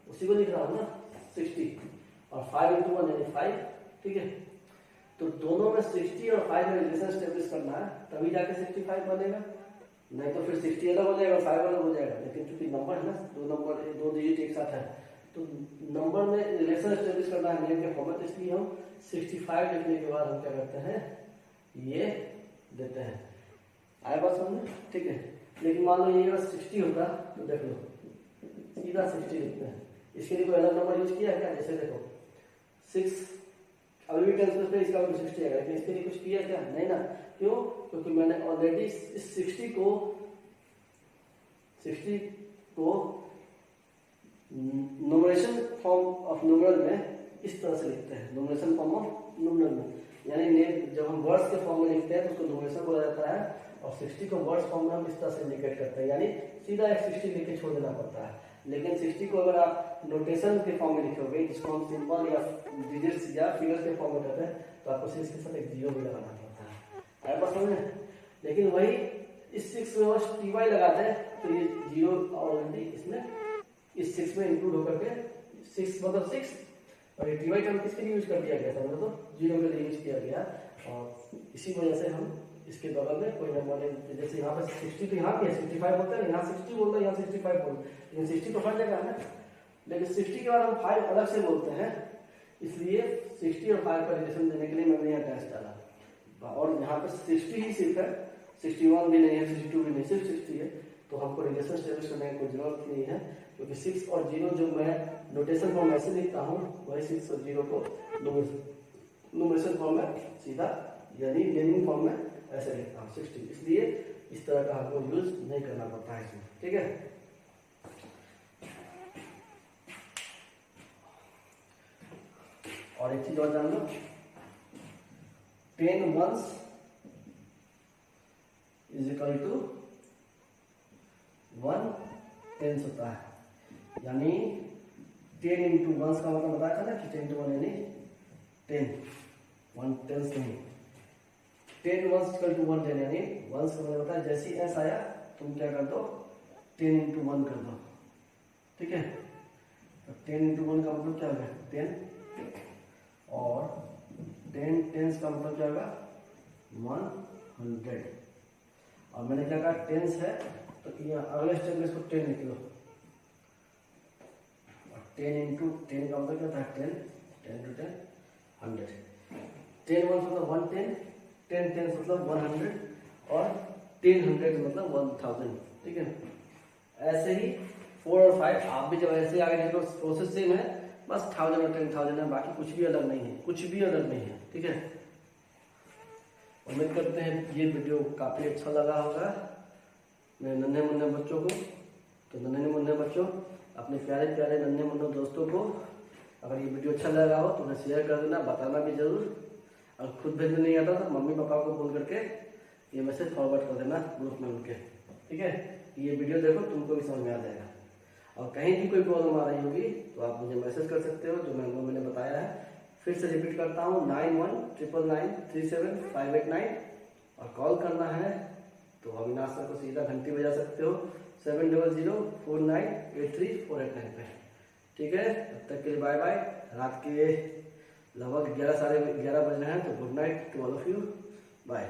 उसी को लिख रहा हूँ ना 60, और 5 इंटू 1 यानी 5, ठीक है। तो दोनों में 60 और 5 में रिलेशन स्टेब्लिश करना है, तभी जाके 65 बनेगा, नहीं तो फिर 60 अलग हो जाएगा 5 अलग हो जाएगा। लेकिन चूंकि नंबर है ना, दो डिजिट एक साथ है, तो नंबर में रिलेशन स्टेब्लिश करना है नेम के फॉर्मेट, इसलिए हम 65 लिखने के बाद हम क्या करते हैं, ये देते हैं। आया बात समझ, ठीक है। लेकिन मान लो ये अगर 60 होता तो देख लो सीधा 60 लिखते हैं, इसके लिए कोई अलग नंबर यूज किया है क्या? जैसे देखो 6 अभी भी टेंस प्लेस पे इसका 60 आएगा, लेकिन इसके लिए कुछ किया क्या? नहीं ना। क्यों? क्योंकि मैंने ऑलरेडी इस 60 को नोमरेशन फॉर्म ऑफ न्यूमरल में इस तरह से लिखते हैं, नोमरेशन फॉर्म ऑफ न्यूमरल में, यानी नेम जब हम वर्ड्स के फॉर्म में लिखते हैं तो उसको नोमरेशन बोला जाता है, और 60 को वर्ड्स फॉर्म में हम इस तरह से इंडिकेट करते हैं, यानी सीधा एक 60 लिख के छोड़ देना पड़ता है। लेकिन 60 को अगर आप नोटेशन के फॉर्म में लिखोगे, जिसको हम सिंबल या डिजिट्स या फिगर्स के फॉर्म में करते हैं, तो आपको 6 के साथ एक 0 भी लगाना पड़ता है। आया बात समझ में? लेकिन वही इस 6 में बस टी वाई लगाते हैं तो ये 0 ऑलरेडी इसमें इस 6 में इंक्लूड होकर के 6 मतलब 6, और ये टी वाई टर्म किसके लिए यूज कर दिया गया था? मतलब तो 0 के लिए यूज किया गया, और इसी वजह से हम इसके बगल में कोई नंबर नहीं, जैसे यहाँ पे 60 तो यहाँ पे 65 बोलते हैं, यहाँ 60 बोलते हैं, यहाँ 65 बोलते हैं, लेकिन 60 तो हर जगह है ना। लेकिन 60 के बाद हम 5 अलग से बोलते हैं, इसलिए 60 और 5 का रिलेशन देने के लिए मैंने यहाँ डैश डाला, और यहाँ पे 60 ही सिर्फ है, 61 भी नहीं है, 62 भी नहीं, सिर्फ 60 है। तो हमको रिलेशन स्टेब्लिश करने की कोई जरूरत नहीं है, क्योंकि 6 और 0 जो मैं नोटेशन फॉर्म ऐसे लिखता हूँ, वही 6 और 0 को नोटेशन फॉर्म में सीधा यानी नेमिंग फॉर्म में ऐसे लिखता हूँ 60, इसलिए इस तरह का हमको यूज नहीं करना पड़ता है इसमें, ठीक है। और एक चीज और जान लो, 10 ones is equal to 1 tens होता है, यानी 10 इंटू 1 का मतलब बताया था ना कि 10 इंटू 1 यानी 10, 1 टेंस नहीं, 10 ones इक्वल टू 1 10, यानी 1 का मतलब बताया जैसे एस आया तुम क्या कर दो 10 इंटू 1 कर दो, ठीक है। तो 10 इंटू 1 का मतलब क्या होगा 10, और 10 टेंस का मतलब क्या होगा 100, और मैंने क्या कहा टेंस है, तो यहाँ अगले स्टेप में इसको 10 लिख लो, और 10 इंटू 10 का मतलब क्या था 10, 10 टू 10 100, 10 ones मतलब 110, 10 टेंस मतलब 100, और 10 100 मतलब 1000, ठीक है। ऐसे ही 4 और 5 आप भी जब ऐसे आगे देखो प्रोसेस सेम है, बस 1000 और 10,000 है, बाकी कुछ भी अलग नहीं है, कुछ भी अलग नहीं है, ठीक है। उम्मीद करते हैं ये वीडियो काफ़ी अच्छा लगा होगा मेरे नन्हे मुन्ने बच्चों को। तो नन्हे मुन्ने बच्चों, अपने प्यारे प्यारे नन्हे मुन्ने दोस्तों को अगर ये वीडियो अच्छा लगा हो तो उन्हें शेयर कर देना, बताना भी जरूर, और खुद भेजने नहीं आता तो मम्मी पापा को बोल करके ये मैसेज फॉरवर्ड कर देना ग्रुप में उनके, ठीक है। ये वीडियो देखो तुमको भी समझ में आ जाएगा, और कहीं भी कोई प्रॉब्लम आ रही होगी तो आप मुझे मैसेज कर सकते हो, जो मैंने बताया है। फिर से रिपीट करता हूँ 9199937589, और कॉल करना है तो अविनाश सर को सीधा घंटी बजा सकते हो 7004983489 पे, ठीक है। तब तक के लिए बाय बाय। रात के लगभग 11 साढ़े 11 बज रहे हैं, तो good night to all of you, bye.